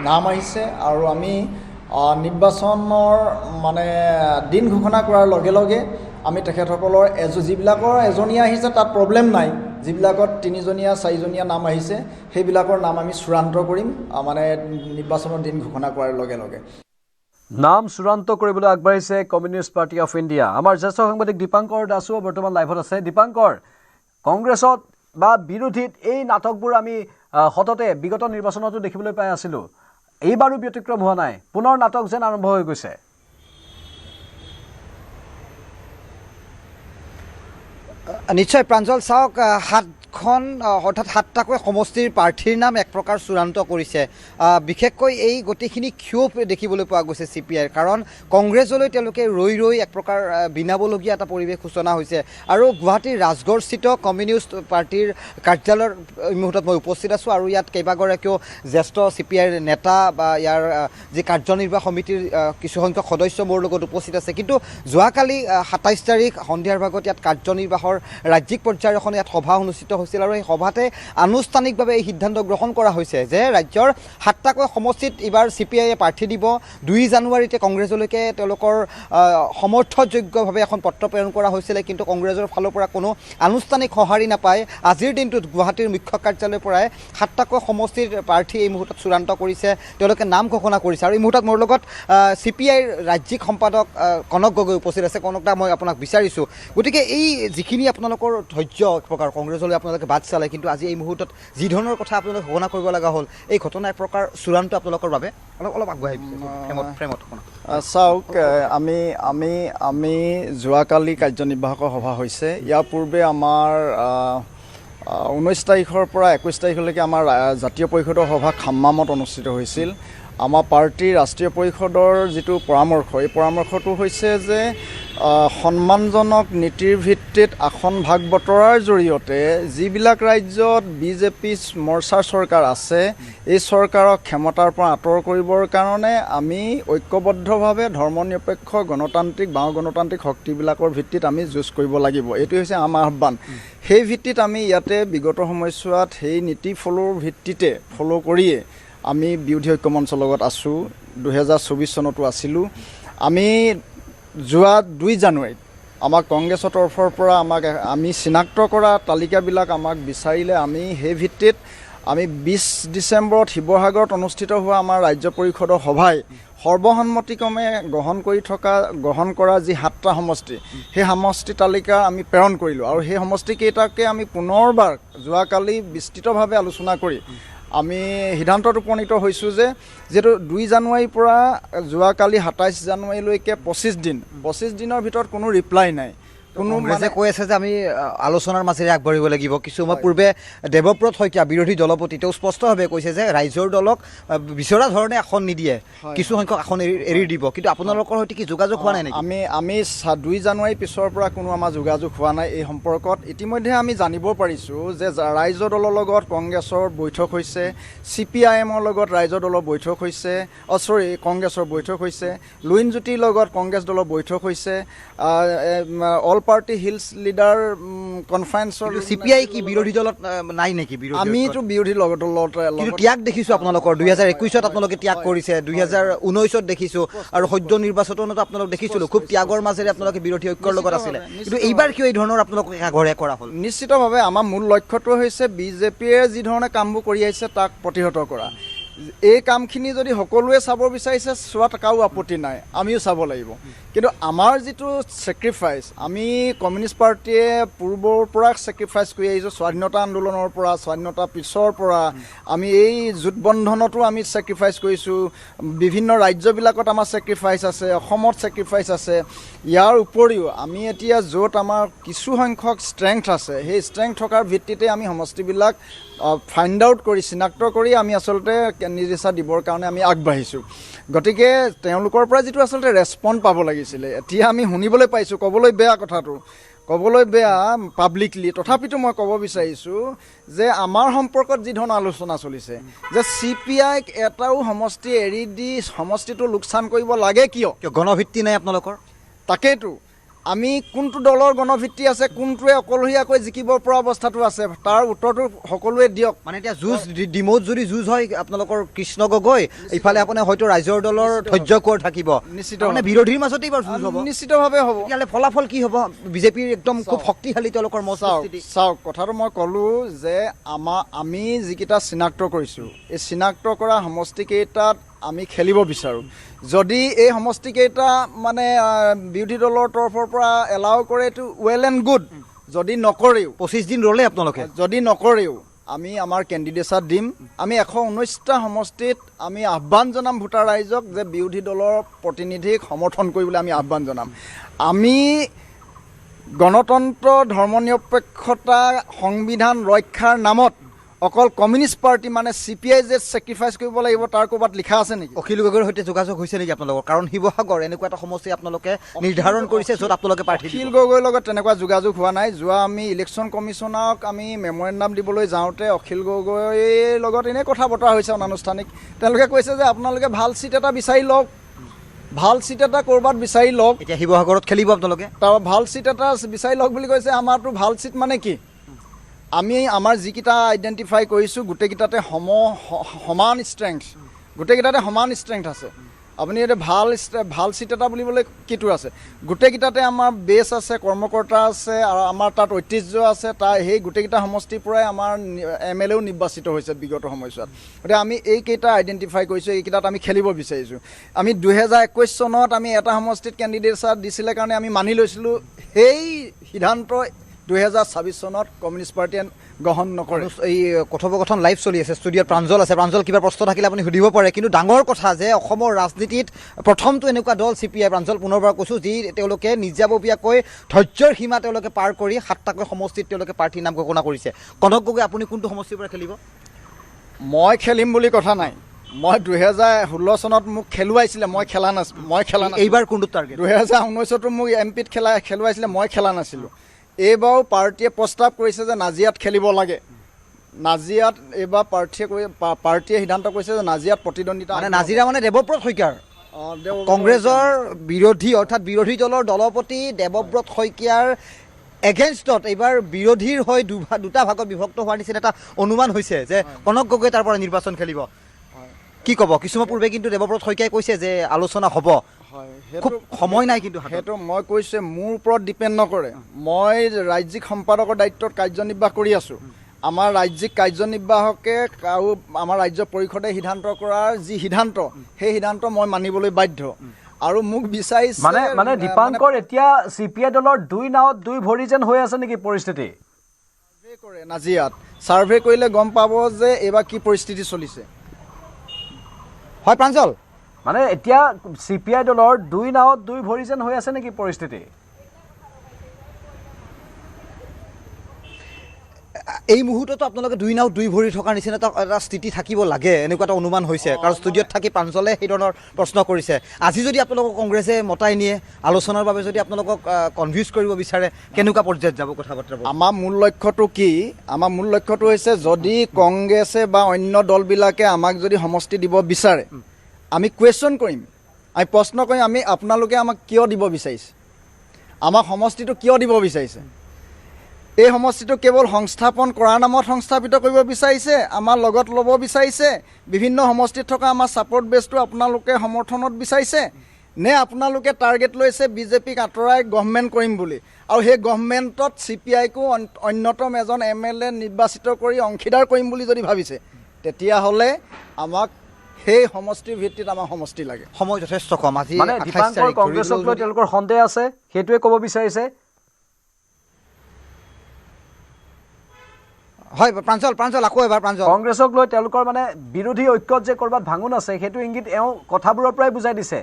নাম আহিছে আৰু আমি নিৰ্বাচনৰ মানে দিন ঘোষণা কৰাৰ লগে লগে আমি তেখেতসকলৰ যিবিলাকৰ এজনীয়া আহিছে তাত প্ৰব্লেম নাই, যিবিলাকত 3জনীয়া 4জনীয়া নাম আহিছে সেইবিলাকৰ নাম আমি চূড়ান্ত কৰিম মানে নিৰ্বাচনৰ দিন ঘোষণা কৰাৰ লগে লগে। নাম চূড়ান্ত কৰিবলৈ আগবাঢ়িছে কমিউনিষ্ট পাৰ্টি অফ ইণ্ডিয়া। আমাৰ জ্যেষ্ঠ সাংবাদিক দীপাংকৰ দাসো বৰ্তমান লাইভত আছে। দীপাংকৰ, কংগ্ৰেছত বা বিৰোধীত এই নাটকবোৰ আমি সততে বিগত নিৰ্বাচনতো দেখিবলৈ পাই আছিলোঁ, এইবাৰো ব্যতিক্ৰম হোৱা নাই, পুনৰ নাটক যেন আৰম্ভ হৈ গৈছে। নিশ্চয় প্ৰাঞ্জল, চাওক 7খন অৰ্থাৎ 7টাকৈ সমষ্টিৰ প্ৰাৰ্থীৰ নাম এক প্ৰকাৰ চূড়ান্ত কৰিছে। বিশেষকৈ এই গোটেইখিনি ক্ষোভ দেখিবলৈ পোৱা গৈছে CPIৰ, কাৰণ কংগ্ৰেছলৈ তেওঁলোকে ৰৈ ৰৈ এক প্ৰকাৰ বিনাবলগীয়া এটা পৰিৱেশ সূচনা হৈছে। আৰু গুৱাহাটীৰ ৰাজগড়স্থিত কমিউনিষ্ট পাৰ্টিৰ কাৰ্যালয়ৰ মুহূৰ্তত মই উপস্থিত আছোঁ আৰু ইয়াত কেইবাগৰাকীও জ্যেষ্ঠ CPIৰ নেতা বা ইয়াৰ যি কাৰ্যনিৰ্বাহ সমিতিৰ কিছুসংখ্যক সদস্য মোৰ লগত উপস্থিত আছে। কিন্তু যোৱাকালি 27 তাৰিখ সন্ধিয়াৰ ভাগত ইয়াত কাৰ্যনিৰ্বাহৰ ৰাজ্যিক পৰ্যায়ৰ এখন ইয়াত সভা অনুষ্ঠিত হৈছিল। হৈছিল আৰু এই সভাতে আনুষ্ঠানিকভাৱে এই সিদ্ধান্ত গ্ৰহণ কৰা হৈছে যে ৰাজ্যৰ 7টাকৈ সমষ্টিত এইবাৰ CPI প্ৰাৰ্থী দিব। 2 জানুৱাৰীতে কংগ্ৰেছলৈকে তেওঁলোকৰ সমৰ্থযোগ্যভাৱে এখন পত্ৰ প্ৰেৰণ কৰা হৈছিলে, কিন্তু কংগ্ৰেছৰ ফালৰ পৰা কোনো আনুষ্ঠানিক সঁহাৰি নাপায় আজিৰ দিনটোত গুৱাহাটীৰ মুখ্য কাৰ্যালয়ৰ পৰাই 7টাকৈ সমষ্টিৰ প্ৰাৰ্থী এই মুহূৰ্তত চূড়ান্ত কৰিছে, তেওঁলোকে নাম ঘোষণা কৰিছে। আৰু এই মুহূৰ্তত মোৰ লগত CPIৰ ৰাজ্যিক সম্পাদক কনক গগৈ উপস্থিত আছে। কনক দা, মই আপোনাক বিচাৰিছোঁ, গতিকে এই যিখিনি আপোনালোকৰ ধৈৰ্য এক প্ৰকাৰ কংগ্ৰেছলৈ আপোনালোকে বাদ চালে, কিন্তু আজি এই মুহূৰ্তত যি ধৰণৰ কথা আপোনালোকে ঘোষণা কৰিব লগা হ'ল, এই ঘটনা এক প্ৰকাৰ চূড়ান্ত আপোনালোকৰ বাবে অলপ আগুৱাই ফ্ৰেমত চাওক, আমি যোৱাকালি কাৰ্যনিৰ্বাহকৰ সভা হৈছে। ইয়াৰ পূৰ্বে আমাৰ 19 তাৰিখৰ পৰা 21 তাৰিখলৈকে আমাৰ জাতীয় পৰিষদৰ সভা খাম্মামত অনুষ্ঠিত হৈছিল। আমাৰ পাৰ্টীৰ ৰাষ্ট্ৰীয় পৰিষদৰ যিটো পৰামৰ্শ, এই পৰামৰ্শটো হৈছে যে সন্মানজনক নীতিৰ ভিত্তিত আসন ভাগ বতৰাৰ জৰিয়তে যিবিলাক ৰাজ্যত BJP মৰ্চাৰ চৰকাৰ আছে, এই চৰকাৰক ক্ষমতাৰ পৰা আঁতৰ কৰিবৰ কাৰণে আমি ঐক্যবদ্ধভাৱে ধৰ্মনিৰপেক্ষ গণতান্ত্ৰিক গণতান্ত্ৰিক শক্তিবিলাকৰ ভিত্তিত আমি যুঁজ কৰিব লাগিব। এইটো হৈছে আমাৰ আহ্বান। সেই ভিত্তিত আমি ইয়াতে বিগত সময়ছোৱাত সেই নীতি ভিত্তিতে ফ'ল' কৰিয়ে আমি বিৰোধী ঐক্য মঞ্চৰ লগত আছোঁ। 2024 চনতো আছিলোঁ। আমি যোৱা 2 জানুৱাৰীত আমাক কংগ্ৰেছৰ তৰফৰ পৰা আমি চিনাক্ত কৰা তালিকাবিলাক আমাক বিচাৰিলে। আমি সেই ভিত্তিত আমি 20 ডিচেম্বৰত শিৱসাগৰত অনুষ্ঠিত হোৱা আমাৰ ৰাজ্য পৰিষদৰ সভাই সৰ্বসন্মতিক্ৰমে গ্ৰহণ কৰা যি 7টা সমষ্টি, সেই সমষ্টি তালিকা আমি প্ৰেৰণ কৰিলোঁ। আৰু সেই সমষ্টিকেইটাকে আমি পুনৰবাৰ যোৱাকালি বিস্তৃতভাৱে আলোচনা কৰি আমি সিদ্ধান্তত উপনীত হৈছোঁ যে যিহেতু 2 জানুৱাৰীৰ পৰা যোৱাকালি 27 জানুৱাৰীলৈকে 25 দিনৰ ভিতৰত কোনো ৰিপ্লাই নাই। কংগ্ৰেছে কৈ আছে যে আমি আলোচনাৰ মাজেৰে আগবাঢ়িব লাগিব। কিছু সময় পূৰ্বে দেৱব্ৰত শইকীয়া বিৰোধী দলপতি তেওঁ স্পষ্টভাৱে কৈছে যে ৰাইজৰ দলক বিচৰা ধৰণে আসন নিদিয়ে, কিছু সংখ্যক আসন এৰি দিব, কিন্তু আপোনালোকৰ সৈতে কি যোগাযোগ হোৱা নাই নেকি? আমি 2 জানুৱাৰীৰ পিছৰ পৰা কোনো আমাৰ যোগাযোগ হোৱা নাই এই সম্পৰ্কত। ইতিমধ্যে আমি জানিব পাৰিছোঁ যে ৰাইজৰ দলৰ লগত কংগ্ৰেছৰ বৈঠক হৈছে, CPIMৰ লগত ৰাইজৰ দলৰ বৈঠক হৈছে, কংগ্ৰেছৰ বৈঠক হৈছে, লুইনজ্যোতিৰ লগত কংগ্ৰেছ দলৰ বৈঠক হৈছে, অল পাৰ্টি হিলছ লিডাৰ কনফাৰেন্সৰ। CPI কি বিৰোধী দলত নাই নেকি? আমিতো বিৰোধী দলত ত্যাগ দেখিছোঁ আপোনালোকৰ। 2021ত আপোনালোকে ত্যাগ কৰিছে, 2019ত দেখিছোঁ, আৰু সদ্য নিৰ্বাচনতো আপোনালোক দেখিছিলোঁ খুব ত্যাগৰ মাজেৰে আপোনালোকে বিৰোধী ঐক্যৰ লগত আছিলে, কিন্তু এইবাৰ কিয় এই ধৰণৰ আপোনালোকক একাঘৰে কৰা হ'ল? নিশ্চিতভাৱে আমাৰ মূল লক্ষ্যটো হৈছে BJPয়ে যি ধৰণে কামবোৰ কৰি আহিছে তাক প্ৰতিহত কৰা। এই কামখিনি যদি সকলোৱে চাব বিচাৰিছে, চোৱাত কাৰো আপত্তি নাই, আমিও চাব লাগিব। কিন্তু আমাৰ যিটো ছেক্ৰিফাইচ, আমি কমিউনিষ্ট পাৰ্টীয়ে পূৰ্বৰ পৰা ছেক্ৰিফাইচ কৰি আহিছোঁ। স্বাধীনতা আন্দোলনৰ পৰা, স্বাধীনতাৰ পিছৰ পৰা আমি এই জোটবন্ধনতো আমি ছেক্ৰিফাইচ কৰিছোঁ। বিভিন্ন ৰাজ্যবিলাকত আমাৰ ছেক্ৰিফাইচ আছে, অসমত ছেক্ৰিফাইচ আছে। ইয়াৰ উপৰিও আমি এতিয়া য'ত আমাৰ কিছু সংখ্যক ষ্ট্ৰেংথ আছে, সেই ষ্ট্ৰেংথ থকাৰ ভিত্তিতে আমি সমষ্টিবিলাক ফাইণ্ড আউট কৰি চিনাক্ত কৰি আমি আচলতে নিৰ্দেশনা দিবৰ কাৰণে আমি আগবাঢ়িছোঁ। গতিকে তেওঁলোকৰ পৰা যিটো আচলতে ৰেছপন্স পাব লাগিছিলে, এতিয়া আমি শুনিবলৈ পাইছোঁ। ক'বলৈ বেয়া কথাটো, ক'বলৈ বেয়া পাব্লিকলি, তথাপিতো মই ক'ব বিচাৰিছোঁ যে আমাৰ সম্পৰ্কত যি ধৰণৰ আলোচনা চলিছে যে CPIক এটাও সমষ্টি এৰি দি সমষ্টিটো লোকচান কৰিব লাগে কিয়? গণভিত্তি নাই আপোনালোকৰ? তাকেইতো আমি কোনটো দলৰ গণভিত্তি আছে, কোনটোৱে অকলশৰীয়াকৈ জিকিব পৰা অৱস্থাটো আছে, তাৰ উত্তৰটো সকলোৱে দিয়ক। মানে এতিয়া যুঁজ ডিমৌত যদি যুঁজ হয় আপোনালোকৰ কৃষ্ণ গগৈ, ইফালে আপোনাৰ হয়তো ৰাইজৰ দলৰ ধৈৰ্য কোঁৱৰ থাকিব, নিশ্চিত মানে বিৰোধীৰ মাজতে এইবাৰ যুঁজ হ'ব, নিশ্চিতভাৱে হ'ব। তেতিয়াহ'লে ফলাফল কি হ'ব? BJPৰ একদম খুব শক্তিশালী তেওঁলোকৰ মজবুতি। চাওক, কথাটো মই ক'লোঁ যে আমি যিকেইটা চিনাক্ত কৰিছোঁ, এই চিনাক্ত কৰা সমষ্টিকেইটাত আমি খেলিব বিচাৰোঁ। যদি এই সমষ্টিকেইটা মানে বিৰোধী দলৰ তৰফৰ পৰা এলাউ কৰে, এইটো ৱেল এণ্ড গুড। যদি নকৰেও, 25 দিন ৰ'লে আপোনালোকে, যদি নকৰেও আমি আমাৰ কেণ্ডিডেটছাত দিম। আমি 119টা সমষ্টিত আমি আহ্বান জনাম ভোটাৰ ৰাইজক যে বিৰোধী দলৰ প্ৰতিনিধিক সমৰ্থন কৰিবলৈ আমি আহ্বান জনাম। আমি গণতন্ত্ৰ, ধৰ্মনিৰপেক্ষতা, সংবিধান ৰক্ষাৰ নামত অকল কমিউনিষ্ট পাৰ্টি মানে CPI যে ছেক্ৰিফাইচ কৰিব লাগিব তাৰ ক'ৰবাত লিখা আছে নেকি? অখিল গগৈৰ সৈতে যোগাযোগ হৈছে নেকি আপোনালোকৰ? কাৰণ শিৱসাগৰ এনেকুৱা এটা সমষ্টি আপোনালোকে নিৰ্ধাৰণ কৰিছে য'ত আপোনালোকে প্ৰাৰ্থী। অখিল গগৈৰ লগত তেনেকুৱা যোগাযোগ হোৱা নাই। যোৱা আমি ইলেকশ্যন কমিশ্যনক আমি মেমৰেণ্ডাম দিবলৈ যাওঁতে অখিল গগৈৰ লগত এনেই কথা বতৰা হৈছে অনানুষ্ঠানিক। তেওঁলোকে কৈছে যে আপোনালোকে ভাল চিট এটা বিচাৰি লওক, ভাল চিট এটা ক'ৰবাত বিচাৰি লওক। এতিয়া শিৱসাগৰত খেলিব আপোনালোকে, তাৰ ভাল চিট এটা বিচাৰি লওক বুলি কৈছে। আমাৰতো ভাল চিট মানে কি? আমি আমাৰ যিকেইটা আইডেণ্টিফাই কৰিছোঁ গোটেইকেইটাতে সমান ষ্ট্ৰেংথ, গোটেইকেইটাতে সমান ষ্ট্ৰেংথ আছে। আপুনি এতিয়া ভাল চিট এটা বুলিবলৈ কিটো আছে, গোটেইকেইটাতে আমাৰ বেছ আছে, কৰ্মকৰ্তা আছে, আৰু আমাৰ তাত ঐতিহ্য আছে। সেই গোটেইকেইটা সমষ্টিৰ পৰাই আমাৰ MLA নিৰ্বাচিত হৈছে বিগত সময়ছোৱাত। গতিকে আমি এইকেইটা আইডেণ্টিফাই কৰিছোঁ, এইকেইটাত আমি খেলিব বিচাৰিছোঁ। আমি 2021 চনত আমি এটা সমষ্টিত কেণ্ডিডেটছাৰ দিছিলে কাৰণে আমি মানি লৈছিলোঁ, সেই সিদ্ধান্ত 2026 চনত কমিউনিষ্ট পাৰ্টীয়ে গ্ৰহণ নকৰে। এই কথোপকথন লাইভ চলি আছে, ষ্টুডিঅ'ত প্ৰাঞ্জল আছে। প্ৰাঞ্জল, কিবা প্ৰশ্ন থাকিলে আপুনি সুধিব পাৰে। কিন্তু ডাঙৰ কথা যে অসমৰ ৰাজনীতিত প্ৰথমটো এনেকুৱা দল CPI, প্ৰাঞ্জল পুনৰবাৰ কৈছোঁ, যি তেওঁলোকে নিজাববীয়াকৈ ধৈৰ্যৰ সীমা তেওঁলোকে পাৰ কৰি 7টাকৈ সমষ্টিত তেওঁলোকে প্ৰাৰ্থীৰ নাম ঘোষণা কৰিছে। কনক গগৈ, আপুনি কোনটো সমষ্টিৰ পৰা খেলিব? মই খেলিম বুলি কথা নাই। মই 2016 চনত মোক খেলুৱাইছিলে, মই খেলা নাছিলোঁ। এইবাৰ কোনটো টাৰ্গেট? 2019তো মোক MPত খেলুৱাইছিলে, মই খেলা নাছিলোঁ। এইবাৰো পাৰ্টীয়ে প্ৰস্তাৱ কৰিছে যে নাজিৰাত খেলিব লাগে। নাজিৰাত এইবাৰ পাৰ্টীয়ে সিদ্ধান্ত কৰিছে যে নাজিৰাত প্ৰতিদ্বন্দ্বিতা, মানে নাজিৰা মানে দেৱব্ৰত শইকীয়াৰ কংগ্ৰেছৰ বিৰোধী, অৰ্থাৎ বিৰোধী দলৰ দলপতি দেৱব্ৰত শইকীয়াৰ এগেইনষ্টত এইবাৰ বিৰোধীৰ হৈ দুটা ভাগত বিভক্ত হোৱাৰ নিচিনা এটা অনুমান হৈছে যে কনক গগৈ তাৰ পৰা নিৰ্বাচন খেলিব। কি ক'ব? কিছুমান পূৰ্বে কিন্তু দেৱব্ৰত শইকীয়াই কৈছে যে আলোচনা হ'ব, খুব সময় নাই। কিন্তু সেইটো মই কৈছোঁ, মোৰ ওপৰত ডিপেণ্ড নকৰে। মই ৰাজ্যিক সম্পাদকৰ দায়িত্বত কাৰ্যনিৰ্বাহ কৰি আছোঁ। আমাৰ ৰাজ্যিক কাৰ্যনিৰ্বাহকে আৰু আমাৰ ৰাজ্য পৰিষদে সিদ্ধান্ত কৰাৰ যি সিদ্ধান্ত, সেই সিদ্ধান্ত মই মানিবলৈ বাধ্য। আৰু মোক বিচাৰিছে মানে দীপাংকৰ, এতিয়া CPI দলৰ 2 নাৱত 2 ভৰি যেন হৈ আছে নেকি পৰিস্থিতি? ছাৰ্ভে কৰে নাজিৰাত, ছাৰ্ভে কৰিলে গম পাব যে এইবাৰ কি পৰিস্থিতি চলিছে। হয় প্ৰাঞ্জল, মানে এতিয়া CPI দলৰ 2 নাৱত 2 ভৰি যেন হৈ আছে নেকি পৰিস্থিতি? এই মুহূৰ্ততো আপোনালোকে 2 নাও 2 ভৰি থকাৰ নিচিনা এটা স্থিতি থাকিব লাগে, এনেকুৱা এটা অনুমান হৈছে। কাৰণ ষ্টুডিঅ'ত থাকি প্ৰাঞ্জলে সেই ধৰণৰ প্ৰশ্ন কৰিছে। আজি যদি আপোনালোকক কংগ্ৰেছে মতাই নিয়ে আলোচনাৰ বাবে, যদি আপোনালোকক কনভিন্স কৰিব বিচাৰে, কেনেকুৱা পৰ্যায়ত যাব কথা বতৰা? আমাৰ মূল লক্ষ্যটো কি? আমাৰ মূল লক্ষ্যটো হৈছে, যদি কংগ্ৰেছে বা অন্য দলবিলাকে আমাক যদি সমষ্টি দিব বিচাৰে, আমি কুৱেশ্যন কৰিম, আমি প্ৰশ্ন কৰিম, আপোনালোকে আমাক কিয় দিব বিচাৰিছে, আমাক সমষ্টিটো কিয় দিব বিচাৰিছে? এই সমষ্টিটো কেৱল সংস্থাপন কৰাৰ নামত সংস্থাপিত কৰিব বিচাৰিছে, আমাৰ লগত ল'ব বিচাৰিছে, বিভিন্ন সমষ্টিত থকা আমাৰ ছাপৰ্ট বেছটো আপোনালোকে সমৰ্থনত বিচাৰিছে, নে আপোনালোকে টাৰ্গেট লৈছে BJPক আঁতৰাই গভৰ্ণমেণ্ট কৰিম বুলি? আৰু সেই গভৰ্ণমেণ্টত CPIকো অন্যতম এজন MLA নিৰ্বাচিত কৰি অংশীদাৰ কৰিম বুলি যদি ভাবিছে, তেতিয়াহ'লে আমাক সেই সমষ্টিৰ ভিত্তিত আমাৰ সমষ্টি লাগে। সময় যথেষ্ট কম। আজি মানে দীপাংকৰ, কংগ্ৰেছক লৈ তেওঁলোকৰ সন্দেহ আছে, সেইটোৱে ক'ব বিচাৰিছে। হয় প্ৰাঞ্জল, আকৌ এবাৰ প্ৰাঞ্জল। কংগ্ৰেছক লৈ তেওঁলোকৰ মানে বিৰোধী ঐক্যত যে ক'ৰবাত ভাঙোন আছে, সেইটো ইংগিত এওঁ কথাবোৰৰ পৰাই বুজাই দিছে।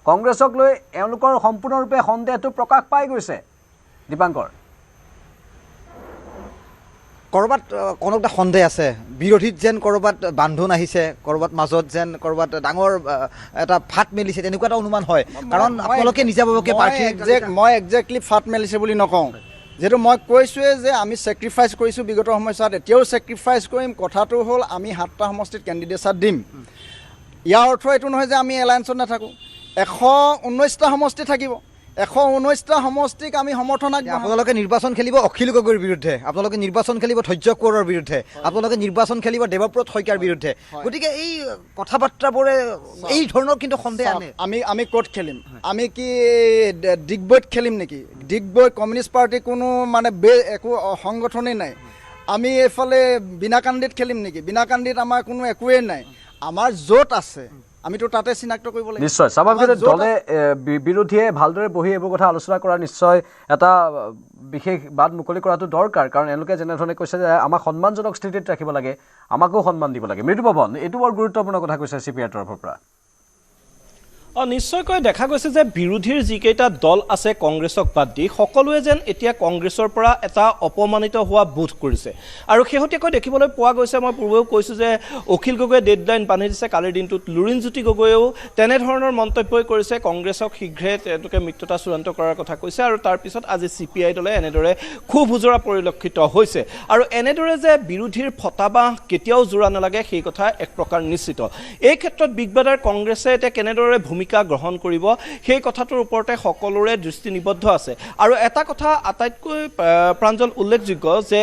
কংগ্ৰেছক লৈ এওঁলোকৰ সম্পূৰ্ণৰূপে সন্দেহটো প্ৰকাশ পাই গৈছে। দীপাংকৰ, ক'ৰবাত কোনোটা সন্দেহ আছে, বিৰোধীত যেন ক'ৰবাত বান্ধোন আহিছে, ক'ৰবাত মাজত যেন ক'ৰবাত ডাঙৰ এটা ফাট মেলিছে, তেনেকুৱা এটা অনুমান হয়। কাৰণ আপোনালোকে নিজাববীয়াকৈ প্ৰাৰ্থী, মই একজেক্টলি ফাট মেলিছে বুলি নকওঁ। যিহেতু মই কৈছোঁৱে যে আমি ছেক্ৰিফাইচ কৰিছোঁ বিগত সময়ছোৱাত, এতিয়াও ছেক্ৰিফাইচ কৰিম। কথাটো হ'ল, আমি 7টা সমষ্টিত কেণ্ডিডেটছাৰ দিম। ইয়াৰ অৰ্থ এইটো নহয় যে আমি এলায়েন্সত নাথাকোঁ। 119টা সমষ্টি থাকিব, 119টা সমষ্টিক আমি সমৰ্থন আগবঢ়াম। আপোনালোকে নিৰ্বাচন খেলিব অখিল গগৈৰ বিৰুদ্ধে, আপোনালোকে নিৰ্বাচন খেলিব ধৈৰ্য কোঁৱৰৰ বিৰুদ্ধে, আপোনালোকে নিৰ্বাচন খেলিব দেৱব্ৰত শইকীয়াৰ বিৰুদ্ধে। গতিকে এই কথা বাৰ্তাবোৰে এই ধৰণৰ কিন্তু সন্দেহ আনে। আমি ক'ত খেলিম? আমি কি ডিগবৈত খেলিম নেকি? ডিগবৈ কমিউনিষ্ট পাৰ্টি কোনো মানে একো সংগঠনেই নাই। আমি এইফালে বিনাকান্দিত খেলিম নেকি? বিনাকান্দিত আমাৰ কোনো একোৱেই নাই। আমাৰ য'ত আছে আমিতো তাতে চিনাক্ত কৰিব লাগিব। নিশ্চয় স্বাভাৱিকতে দলে বিৰোধীয়ে ভালদৰে বহি এইবোৰ কথা আলোচনা কৰা নিশ্চয় এটা বিশেষ বাদ মুকলি কৰাটো দৰকাৰ। কাৰণ এওঁলোকে যেনেধৰণে কৈছে যে আমাক সন্মানজনক স্থিতিত ৰাখিব লাগে, আমাকো সন্মান দিব লাগে। মৃদু পৱন, এইটো বৰ গুৰুত্বপূৰ্ণ কথা কৈছে CPIৰ তৰফৰ পৰা। নিশ্চয়কৈ দেখা গৈছে যে বিৰোধীৰ যিকেইটা দল আছে কংগ্ৰেছক বাদ দি, সকলোৱে যেন এতিয়া কংগ্ৰেছৰ পৰা এটা অপমানিত হোৱা বোধ কৰিছে। আৰু শেহতীয়াকৈ দেখিবলৈ পোৱা গৈছে, মই পূৰ্বেও কৈছোঁ যে অখিল গগৈয়ে ডেডলাইন বান্ধি দিছে কালিৰ দিনটোত। লুৰিণজ্যোতি গগৈয়েও তেনেধৰণৰ মন্তব্যই কৰিছে, কংগ্ৰেছক শীঘ্ৰে তেওঁলোকে মিত্ৰতা চূড়ান্ত কৰাৰ কথা কৈছে। আৰু তাৰপিছত আজি CPI দলে এনেদৰে খুব হুজৰা পৰিলক্ষিত হৈছে। আৰু এনেদৰে যে বিৰোধীৰ ফটাবাহ কেতিয়াও জোৰা নালাগে, সেই কথা এক প্ৰকাৰ নিশ্চিত। এই ক্ষেত্ৰত বিগ ব্ৰাদাৰ কংগ্ৰেছে এতিয়া কেনেদৰে ভূমিকা ভূমিকা গ্ৰহণ কৰিব সেই কথাটোৰ ওপৰতে সকলোৰে দৃষ্টি নিবদ্ধ আছে আৰু এটা কথা আটাইতকৈ প্ৰাঞ্জল উল্লেখযোগ্য যে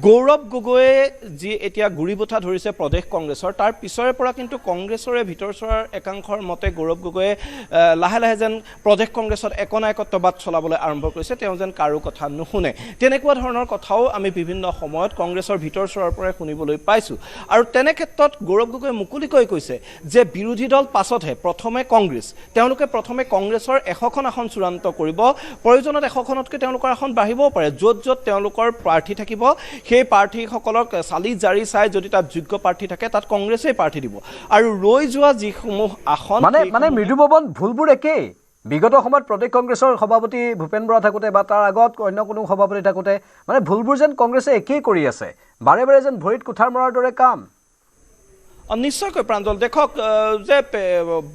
গৌৰৱ গগৈয়ে যি এতিয়া গুৰিবঠা ধৰিছে প্ৰদেশ কংগ্ৰেছৰ তাৰ পিছৰে পৰা কিন্তু কংগ্ৰেছৰে ভিতৰচৰাৰ একাংশৰ মতে গৌৰৱ গগৈয়ে লাহে লাহে যেন প্ৰদেশ কংগ্ৰেছত একনায়কত্ববাদ চলাবলৈ আৰম্ভ কৰিছে তেওঁ যেন কাৰো কথা নুশুনে তেনেকুৱা ধৰণৰ কথাও আমি বিভিন্ন সময়ত কংগ্ৰেছৰ ভিতৰচৰাৰ পৰাই শুনিবলৈ পাইছোঁ আৰু তেনে ক্ষেত্ৰত গৌৰৱ গগৈ মুকলিকৈ কৈছে যে বিৰোধী দল পাছতহে প্ৰথমে কংগ্ৰেছ তেওঁলোকে প্ৰথমে কংগ্ৰেছৰ 100খন আসন চূড়ান্ত কৰিব প্ৰয়োজনত 100খনতকৈ তেওঁলোকৰ আসন বাঢ়িবও পাৰে য'ত য'ত তেওঁলোকৰ প্ৰাৰ্থী থাকিব সেই প্ৰাৰ্থীসকলক চালি জাৰি চাই যদি তাত যোগ্য প্ৰাৰ্থী থাকে তাত কংগ্ৰেছেই প্ৰাৰ্থী দিব আৰু ৰৈ যোৱা যিসমূহ আসন মানে মৃদু পৱন ভুলবোৰ একেই বিগত সময়ত প্ৰদেশ কংগ্ৰেছৰ সভাপতি ভূপেন বৰা থাকোঁতে বা তাৰ আগত অন্য কোনো সভাপতি থাকোঁতে মানে ভুলবোৰ যেন কংগ্ৰেছে একেই কৰি আছে বাৰে বাৰে যেন ভৰিত কুঠাৰ মৰাৰ দৰে কাম নিশ্চয়কৈ প্ৰাঞ্জল দেখক যে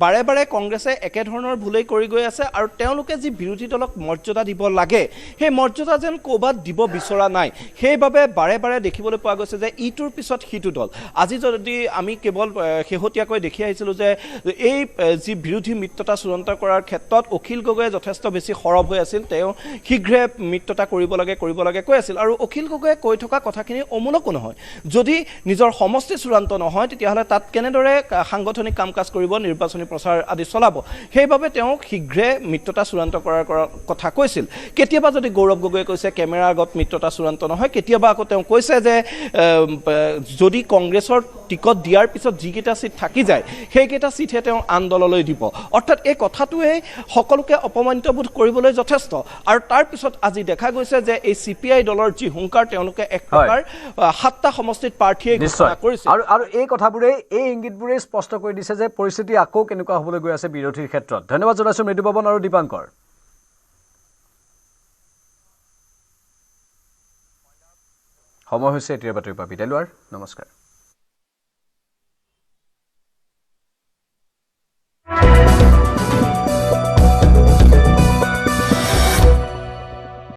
বাৰে বাৰে কংগ্ৰেছে একেধৰণৰ ভুলেই কৰি গৈ আছে আৰু তেওঁলোকে যি বিৰোধী দলক মৰ্যাদা দিব লাগে সেই মৰ্যাদা যেন ক'ৰবাত দিব বিচৰা নাই সেইবাবে বাৰে বাৰে দেখিবলৈ পোৱা গৈছে যে ইটোৰ পিছত সিটো দল আজি যদি আমি কেৱল শেহতীয়াকৈ দেখি আহিছিলোঁ যে এই যি বিৰোধী মিত্ৰতা চূড়ান্ত কৰাৰ ক্ষেত্ৰত অখিল গগৈয়ে যথেষ্ট বেছি সৰব হৈ আছিল তেওঁ শীঘ্ৰে মিত্ৰতা কৰিব লাগে কৈ আছিল আৰু অখিল গগৈয়ে কৈ থকা কথাখিনি অমূলকো নহয় যদি নিজৰ সমষ্টি চূড়ান্ত নহয় তেতিয়াহ'লে তাত কেনেদৰে সাংগঠনিক কাম কাজ কৰিব নিৰ্বাচনী প্ৰচাৰ আদি চলাব সেইবাবে তেওঁ শীঘ্ৰে মিত্ৰতা চূড়ান্ত কৰাৰ কথা কৈছিল কেতিয়াবা যদি গৌৰৱ গগৈয়ে কৈছে কেমেৰাৰ আগত মিত্ৰতা চূড়ান্ত নহয় কেতিয়াবা আকৌ তেওঁ কৈছে যে যদি কংগ্ৰেছৰ টিকট দিয়াৰ পিছত যিকেইটা চিট থাকি যায় সেইকেইটা চিটহে তেওঁ আন দললৈ দিব অৰ্থাৎ এই কথাটোৱে সকলোকে অপমানিত বোধ কৰিবলৈ যথেষ্ট আৰু তাৰ পিছত আজি দেখা গৈছে যে এই CPI দলৰ যি হুংকাৰ তেওঁলোকে এক প্ৰকাৰ 7টা সমষ্টিত প্ৰাৰ্থীয়ে ঘোষণা কৰিছে আৰু এই কথাবোৰে এই ইংগিতবোৰে স্পষ্ট কৰি দিছে যে পৰিস্থিতি আকৌ কেনেকুৱা হ'বলৈ গৈ আছে বিৰোধীৰ ক্ষেত্ৰত ধন্যবাদ জনাইছোঁ মৃদু পৱন আৰু দীপাংকৰ সময় হৈছে এতিয়াৰ বাতৰিৰ পৰা বিদায় লোৱাৰ নমস্কাৰ